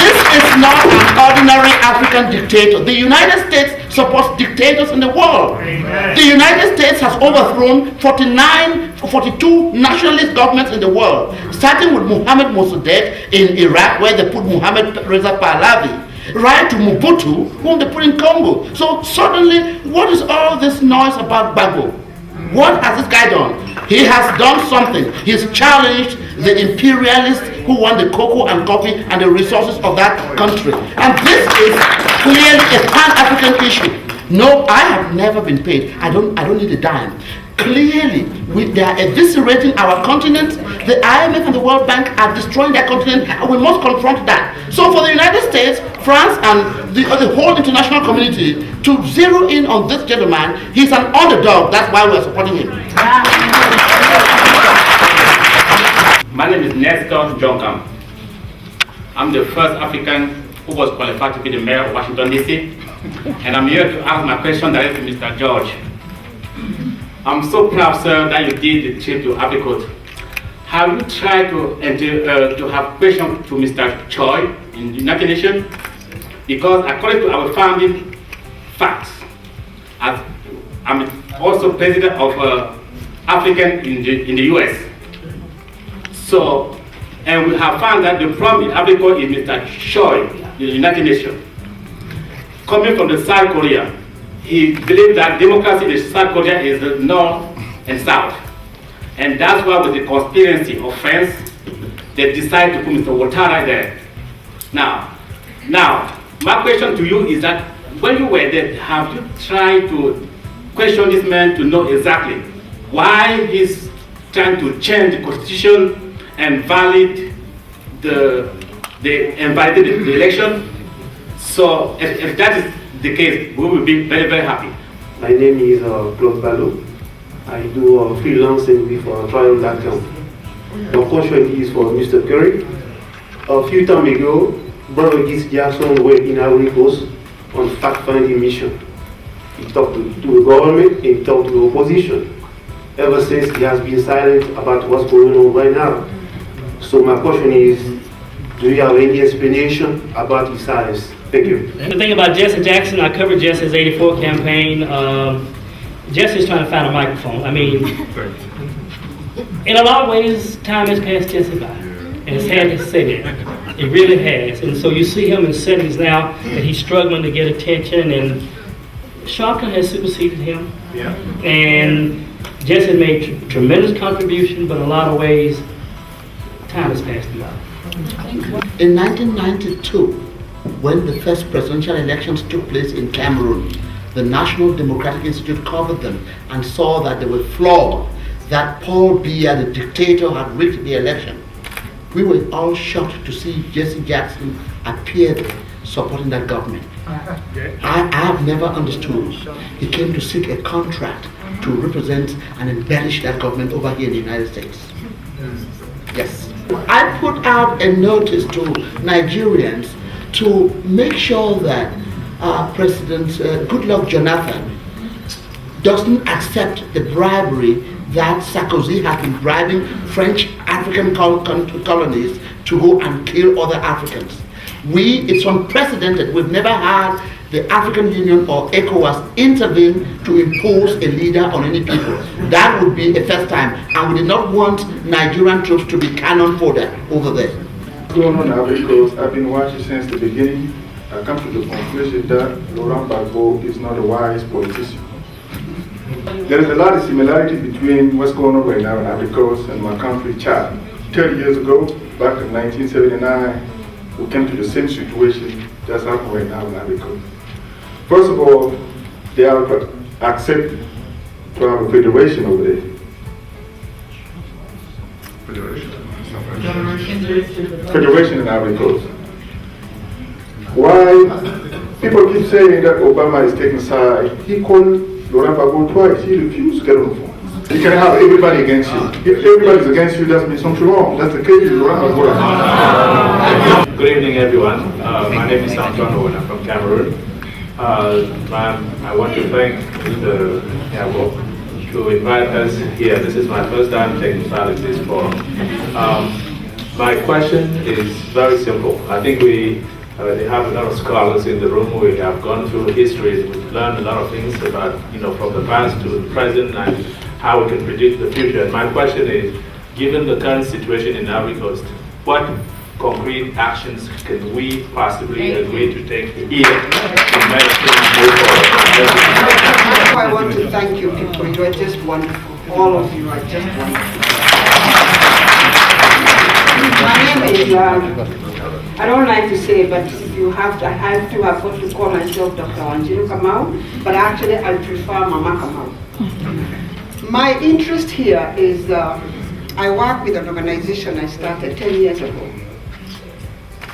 This is not an ordinary African dictator. The United States supports dictators in the world. Amen. The United States has overthrown 42 nationalist governments in the world, starting with Mohammed Mossadegh in Iraq, where they put Mohammed Reza Pahlavi, right to Mobutu, whom they put in Congo. So suddenly, what is all this noise about Gbagbo? What has this guy done? He has done something. He's challenged the imperialists who want the cocoa and coffee and the resources of that country. And this is clearly a Pan-African issue. No, I have never been paid. I don't need a dime. Clearly, they are eviscerating our continent. The IMF and the World Bank are destroying their continent, and we must confront that. So for the United States, France, and the whole international community to zero in on this gentleman, he's an underdog. That's why we're supporting him. My name is Nestor Jonkam. I'm the first African who was qualified to be the mayor of Washington, D.C. And I'm here to ask my question directly to Mr. George. I'm so proud, sir, that you did the trip to Africa. Have you tried to have questions to Mr. Choi in the United Nations? Because according to our founding facts, as I'm also president of African in the US. So, and we have found that the problem in Africa is Mr. Choi in the United Nations. Coming from the South Korea, he believes that democracy in South Korea is the North and South. And that's why with the conspiracy of friends, they decided to put Mr. Ouattara there. Now, my question to you is that when you were there, have you tried to question this man to know exactly why he's trying to change the constitution and validate the election? So if that is the case, we will be very, very happy. My name is Claude Ballot. I do freelancing with Trial.com. The question is for Mr. Curry. A few time ago, Brother Gis Jackson went in Ivory Coast on fact-finding mission. He talked to the government, he talked to the opposition. Ever since, he has been silent about what's going on right now. So my question is, do you have any explanation about his silence? Thank you. The thing about Jesse Jackson, I covered Jesse's '84 campaign. Jesse's trying to find a microphone. I mean, in a lot of ways, time has passed Jesse by. And it's had to say that. It really has. And so you see him in settings now that he's struggling to get attention, and Shaka has superseded him. Yeah. And Jesse made tremendous contribution, but in a lot of ways, time has passed him by. In 1992, when the first presidential elections took place in Cameroon, the National Democratic Institute covered them and saw that they were flawed, that Paul Biya, the dictator, had rigged the election. We were all shocked to see Jesse Jackson appear there supporting that government. I have never understood. He came to seek a contract to represent and embellish that government over here in the United States. Yes. I put out a notice to Nigerians to make sure that President Goodluck Jonathan doesn't accept the bribery that Sarkozy has been bribing French African colonies to go and kill other Africans. It's unprecedented. We've never had the African Union or ECOWAS intervene to impose a leader on any people. That would be a first time, and we did not want Nigerian troops to be cannon fodder over there. What's going on now, because I've been watching since the beginning. I come to the conclusion that Laurent Gbagbo is not a wise politician. There is a lot of similarity between what's going on right now in Ivory Coast and my country, Chad. 30 years ago, back in 1979, we came to the same situation that's happening right now in Ivory Coast. First of all, they are accepted to have a federation over there. Federation in Ivory Coast. Why people keep saying that Obama is taking side? He called Laurent Gbagbo twice. He refused to get on the phone. You can have everybody against you. If everybody's against you, that means something wrong. That's the case with Laurent Gbagbo. Good evening, everyone. My name is Antoine and I'm from Cameroon. I want to thank Mr. Yabo to invite us here. This is my first time taking part in this forum. My question is very simple. I think we have a lot of scholars in the room. We have gone through history. We've learned a lot of things about, from the past to the present and how we can predict the future. And my question is, given the current situation in Ivory Coast, what concrete actions can we possibly agree to take here to make things move forward? I want to thank you people. You are just wonderful. All of you are just wonderful. My name is, I don't like to say, but if you have to, I have to afford to call myself Dr. Anjiro Kamau, but actually I prefer Mama Kamau. My interest here is, I work with an organization I started 10 years ago.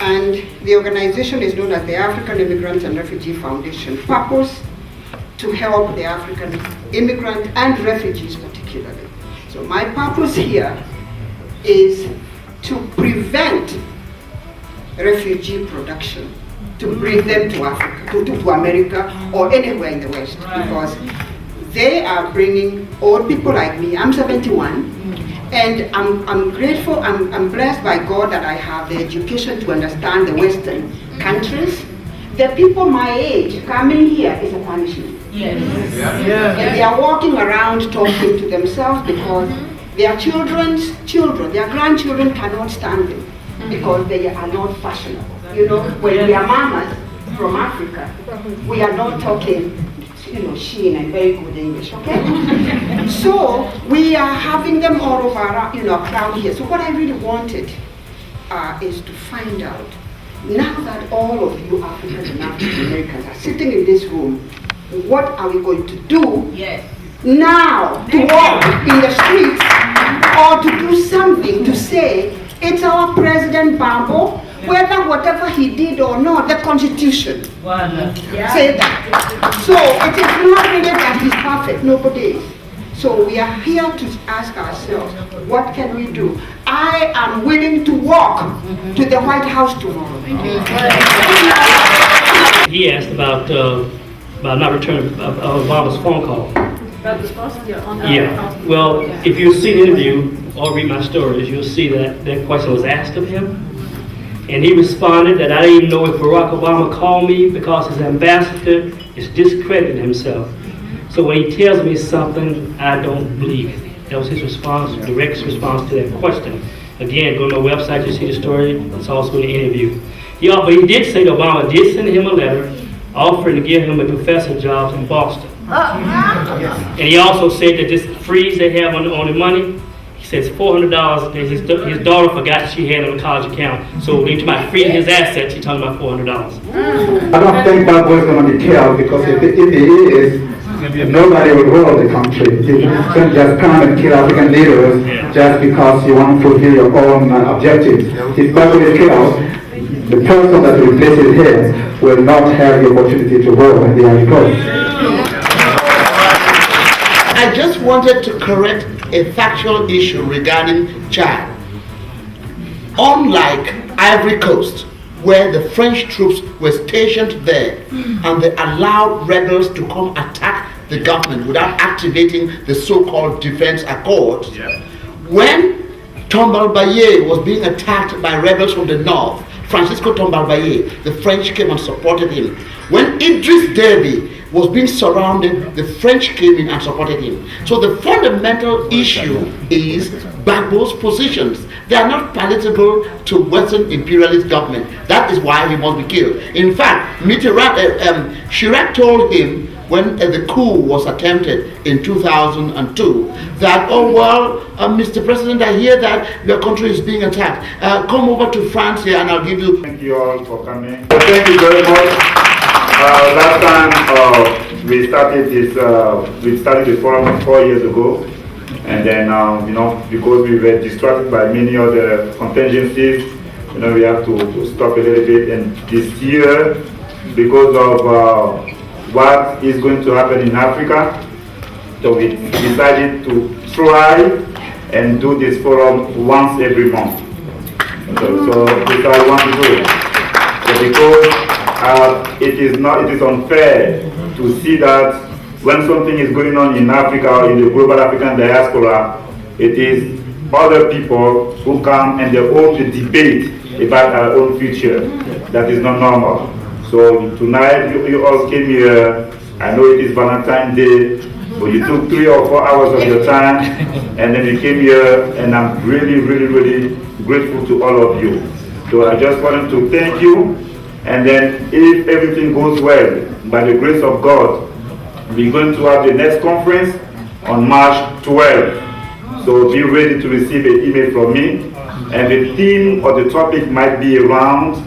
And the organization is known as the African Immigrant and Refugee Foundation. Purpose, to help the African immigrant and refugees particularly. So my purpose here is to prevent refugee production, to bring them to Africa, to America or anywhere in the West, because they are bringing old people like me. I'm 71. And I'm grateful, I'm blessed by God that I have the education to understand the Western countries. The people my age coming here is a punishment. Yes. Yeah. And they are walking around talking to themselves because their their grandchildren cannot stand them because they are not fashionable. When we are mamas from Africa, we are not talking she in a very good English, okay? So we are having them all over around here. So what I really wanted is to find out, now that all of you Africans and African Americans are sitting in this room, what are we going to do now to walk in the streets or to do something to say, it's our President Bambo, whether whatever he did or not, the Constitution say that. So it is not really that he's perfect, nobody is. So we are here to ask ourselves, what can we do? I am willing to walk to the White House tomorrow. He asked about not returning Obama's phone call. Yeah. Well, if you see the interview or read my stories, you'll see that that question was asked of him. And he responded that I didn't even know if Barack Obama called me because his ambassador is discrediting himself. So when he tells me something, I don't believe it. That was his response, direct response to that question. Again, go to my website, you see the story. It's also in the interview. But he did say that Obama did send him a letter offering to give him a professor job in Boston. And he also said that this freeze they have on the money, he says $400 that his daughter forgot she had on a college account. So when he talking about freezing his assets, he's talking about $400. I don't think that was going to be killed because if it is, nobody would rule the country. You can't just come and kill African leaders just because you want to fulfill your own objectives. If that is killed, the person that replaces him will not have the opportunity to rule in the Ivory Coast. I just wanted to correct a factual issue regarding Chad. Unlike Ivory Coast, where the French troops were stationed there and they allowed rebels to come attack the government without activating the so-called defense accords, when Tombalbaye was being attacked by rebels from the north, Francisco Tombalbaye, the French came and supported him. When Idriss Deby was being surrounded, the French came in and supported him. So the fundamental issue is Gbagbo's positions. They are not palatable to Western imperialist government. That is why he must be killed. In fact, Chirac told him when the coup was attempted in 2002 that, oh well, Mr. President, I hear that your country is being attacked. Come over to France here and I'll give you... Thank you all for coming. Thank you very much. Last time we started the forum 4 years ago, and then because we were distracted by many other contingencies, we have to stop a little bit. And this year, because of what is going to happen in Africa, so we decided to try and do this forum once every month. So this I want to do. So because it is unfair to see that when something is going on in Africa or in the global African diaspora, it is other people who come and they hope to debate about our own future. That is not normal. So tonight you all came here. I know it is Valentine's Day, but you took 3 or 4 hours of your time and then you came here, and I'm really, really, really grateful to all of you. So I just wanted to thank you, and then if everything goes well, by the grace of God, we're going to have the next conference on March 12th. So be ready to receive an email from me. And the theme or the topic might be around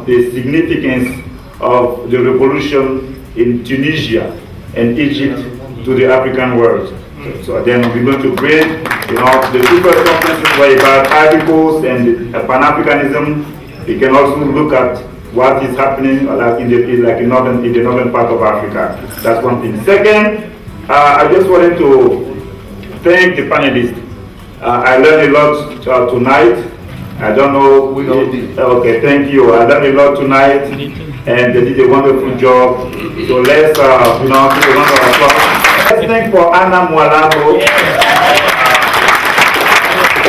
the significance of the revolution in Tunisia and Egypt to the African world. So then we're going to break, the two first conferences were about Ivory Coast and Panafricanism. We can also look at what is happening in the northern part of Africa. That's one thing. Second, I just wanted to thank the panelists. I learned a lot tonight. I don't know. Okay, thank you. I learned a lot tonight, and they did a wonderful job. So let's, give a round of applause. Let's thank for Anna Mwalabo.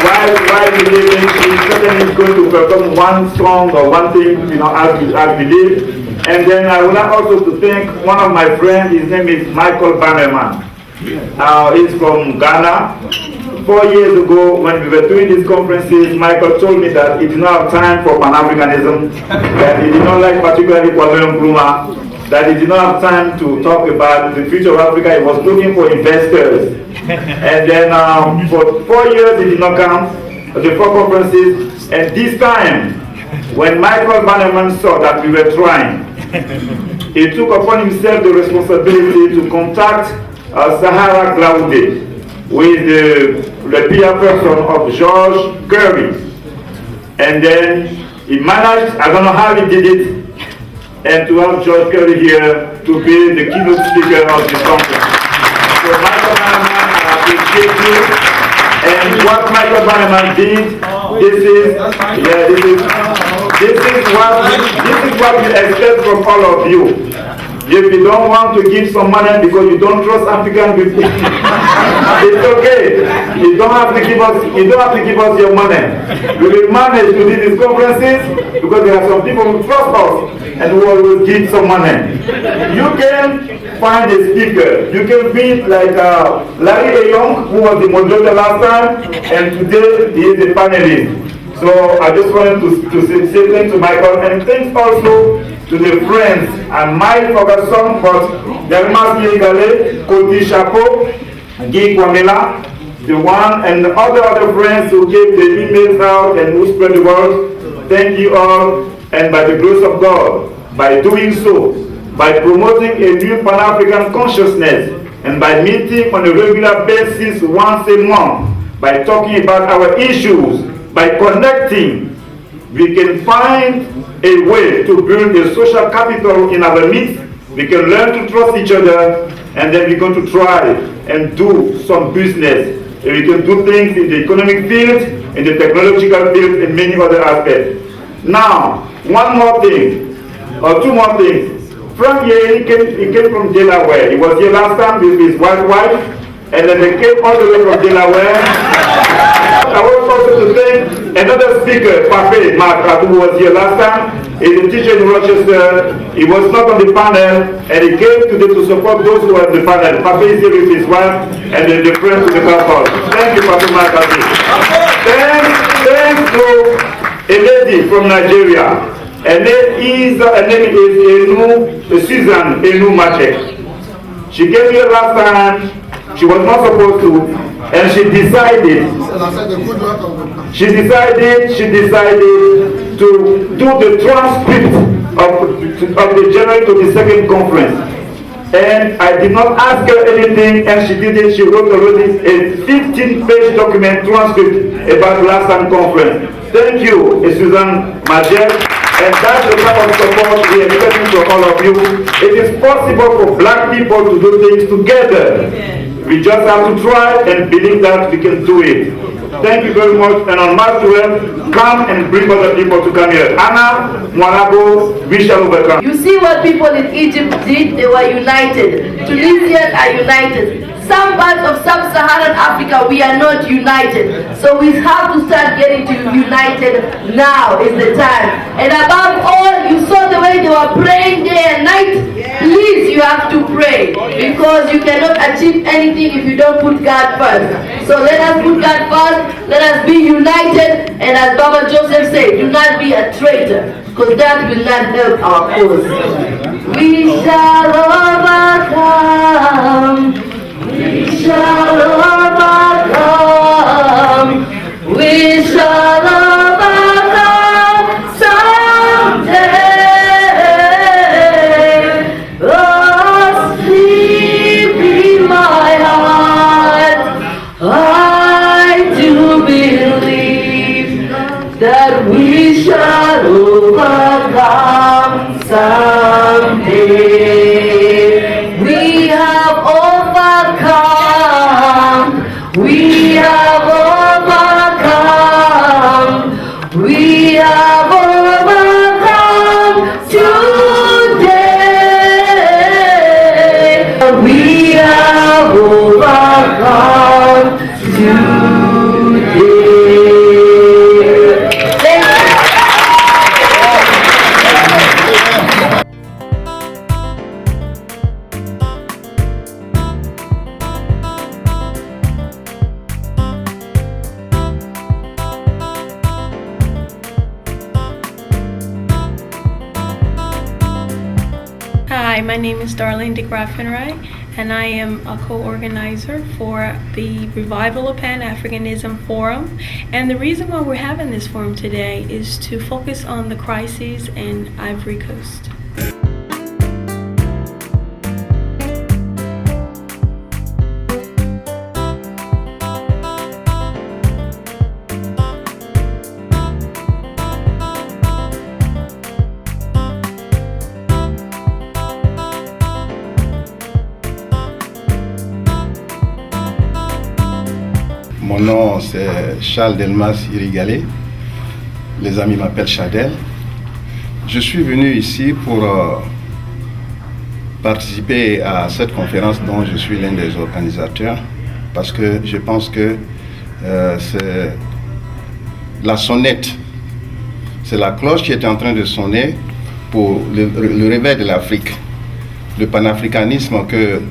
While we living, she certainly going to perform one song or one thing, as we live. And then I would like also to thank one of my friends. His name is Michael Bannerman. He's from Ghana. 4 years ago, when we were doing these conferences, Michael told me that he did not have time for Pan-Africanism, that he did not like particularly Kwame Nkrumah, that he did not have time to talk about the future of Africa. He was looking for investors. And then for 4 years he did not come to the 4 conferences. And this time, when Michael Bannerman saw that we were trying, he took upon himself the responsibility to contact Sahara Glaude with the peer person of George Curry. And then he managed, I don't know how he did it, and to have George Curry here to be the keynote speaker of this conference. So Michael Bannerman, I appreciate you. And what Michael Bannerman did, this is what we expect from all of you. If you don't want to give some money because you don't trust African people, it's okay. You don't have to give us your money. We will manage to do these conferences because there are some people who trust us and who always give some money. You can find a speaker. You can be like Larry Young, who was the moderator last time, and today he is a panelist. So I just wanted to say thanks to Michael, and thanks also to the friends, and Mike Ferguson, but Delmas Yegale, Koti Chapeau, Guy Kwamela, the one and the other friends who gave the emails out and who spread the word. Thank you all, and by the grace of God, by doing so, by promoting a new Pan-African consciousness, and by meeting on a regular basis once a month, by talking about our issues, by connecting, we can find a way to build a social capital in our midst. We can learn to trust each other, and then we're going to try and do some business. And we can do things in the economic field, in the technological field, and many other aspects. Now, one more thing, or 2 more things. Frank here, he came from Delaware. He was here last time with his wife, and then they came all the way from Delaware. I want also to thank another speaker, Pape Mark, who was here last time. He's a teacher in Rochester. He was not on the panel, and he came today to support those who are on the panel. Pape is here with his wife and then the friends to the couple. Thank you, Pape Mark. Thanks to a lady from Nigeria. Her name is Susan Enu Mache. She came here last time. She was not supposed to, and she decided to do the transcript of the January 22nd conference. And I did not ask her anything, and she did it. She wrote already a 15-page document transcript about the last time conference. Thank you, Susan Majel. And that's the type of support we are expecting from all of you. It is possible for black people to do things together. We just have to try and believe that we can do it. Thank you very much. And on March 12, come and bring other people to come here. Anna, Mwanago, we shall overcome. You see what people in Egypt did? They were united. Tunisians are united. Some parts of sub-Saharan Africa, we are not united. So we have to start getting to united. Now is the time. And above all, you saw the way they were praying day and night. Please, you have to pray, because you cannot achieve anything if you don't put God first. So let us put God first. Let us be united. And as Baba Joseph said, do not be a traitor, because that will not help our cause. We shall overcome. We shall overcome. We shall overcome someday. Oh, sleep in my heart. I do believe that we shall overcome someday. We have overcome. We have overcome. We have overcome today. We have overcome today. Thank you. Hi, my name is Darlene de Graffenreich, and I am a co-organizer for the Revival of Pan-Africanism Forum. And the reason why we're having this forum today is to focus on the crises in Ivory Coast. Mon nom c'est Charles Delmas Irigalé. Les amis m'appellent Chadel. Je suis venu ici pour participer à cette conférence dont je suis l'un des organisateurs, parce que je pense que c'est la sonnette, c'est la cloche qui est en train de sonner pour le réveil de l'Afrique, le panafricanisme que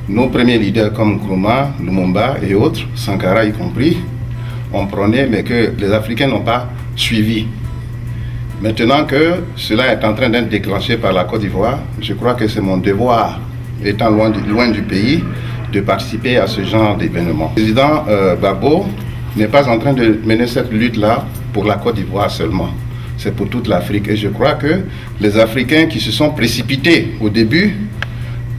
nos premiers leaders comme Nkrumah, Lumumba et autres, Sankara y compris, ont prôné, mais que les Africains n'ont pas suivi. Maintenant que cela est en train d'être déclenché par la Côte d'Ivoire, je crois que c'est mon devoir, étant loin du pays, de participer à ce genre d'événement. Le président Babo n'est pas en train de mener cette lutte-là pour la Côte d'Ivoire seulement. C'est pour toute l'Afrique. Et je crois que les Africains qui se sont précipités au début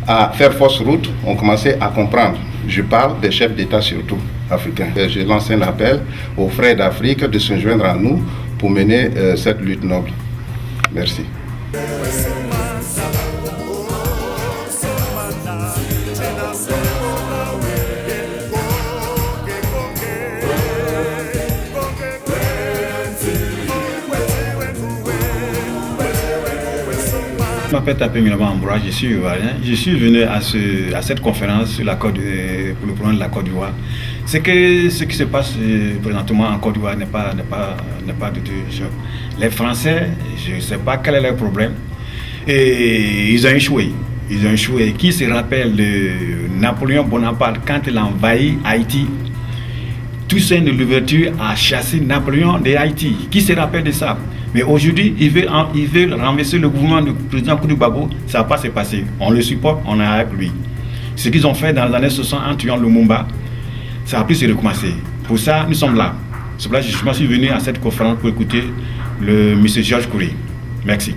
à faire fausse route ont commencé à comprendre. Je parle des chefs d'État surtout africains. Je lance un appel aux frères d'Afrique de se joindre à nous pour mener cette lutte noble. Merci. Je m'appelle Tapé Ambroise, je suis ivoirien. Je suis venu à cette conférence sur pour le problème de la Côte d'Ivoire. C'est que ce qui se passe présentement en Côte d'Ivoire n'est pas du tout choc. Les Français, je ne sais pas quel est leur problème. Et ils ont échoué. Ils ont échoué. Qui se rappelle de Napoléon Bonaparte quand il a envahi Haïti? Toussaint de l'Ouverture a chassé Napoléon de Haïti. Qui se rappelle de ça? Mais aujourd'hui, ils veulent renverser le gouvernement du président Koudou-Babo. Ça va pas se passer. On le supporte, on est avec lui. Ce qu'ils ont fait dans les années 60 en tuant Lumumba, ça a pu se recommencer. Pour ça, nous sommes là. C'est pour ça que je suis venu à cette conférence pour écouter le M. Georges Coury. Merci.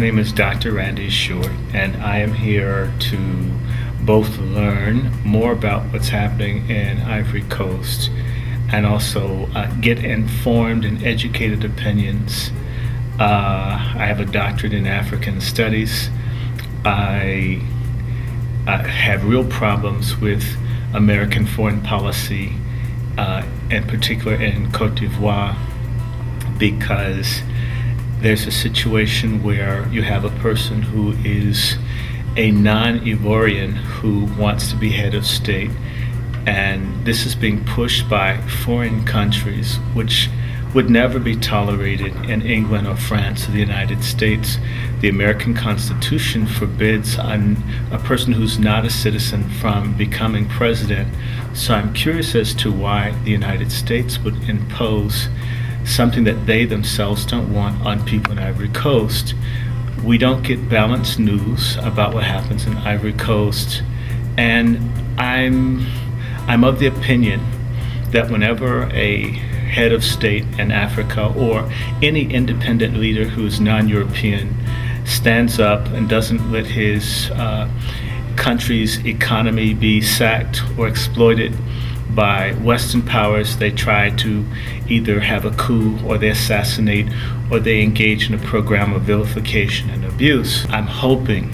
name is Dr. Randy Short, and I am here to both learn more about what's happening in Ivory Coast and also get informed and educated opinions. I have a doctorate in African Studies. I have real problems with American foreign policy, in particular in Cote d'Ivoire, because there's a situation where you have a person who is a non-Ivorian who wants to be head of state, and this is being pushed by foreign countries which would never be tolerated in England or France or the United States. The American Constitution forbids a person who's not a citizen from becoming president. So I'm curious as to why the United States would impose something that they themselves don't want on people in Ivory Coast. We don't get balanced news about what happens in Ivory Coast, and I'm of the opinion that whenever a head of state in Africa or any independent leader who is non-European stands up and doesn't let his country's economy be sacked or exploited by Western powers, they try to either have a coup or they assassinate or they engage in a program of vilification and abuse. I'm hoping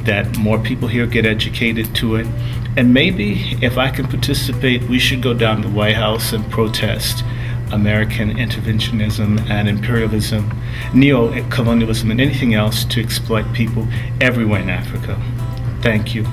that more people here get educated to it, and maybe if I can participate, we should go down to the White House and protest American interventionism and imperialism, neo-colonialism, and anything else to exploit people everywhere in Africa. Thank you.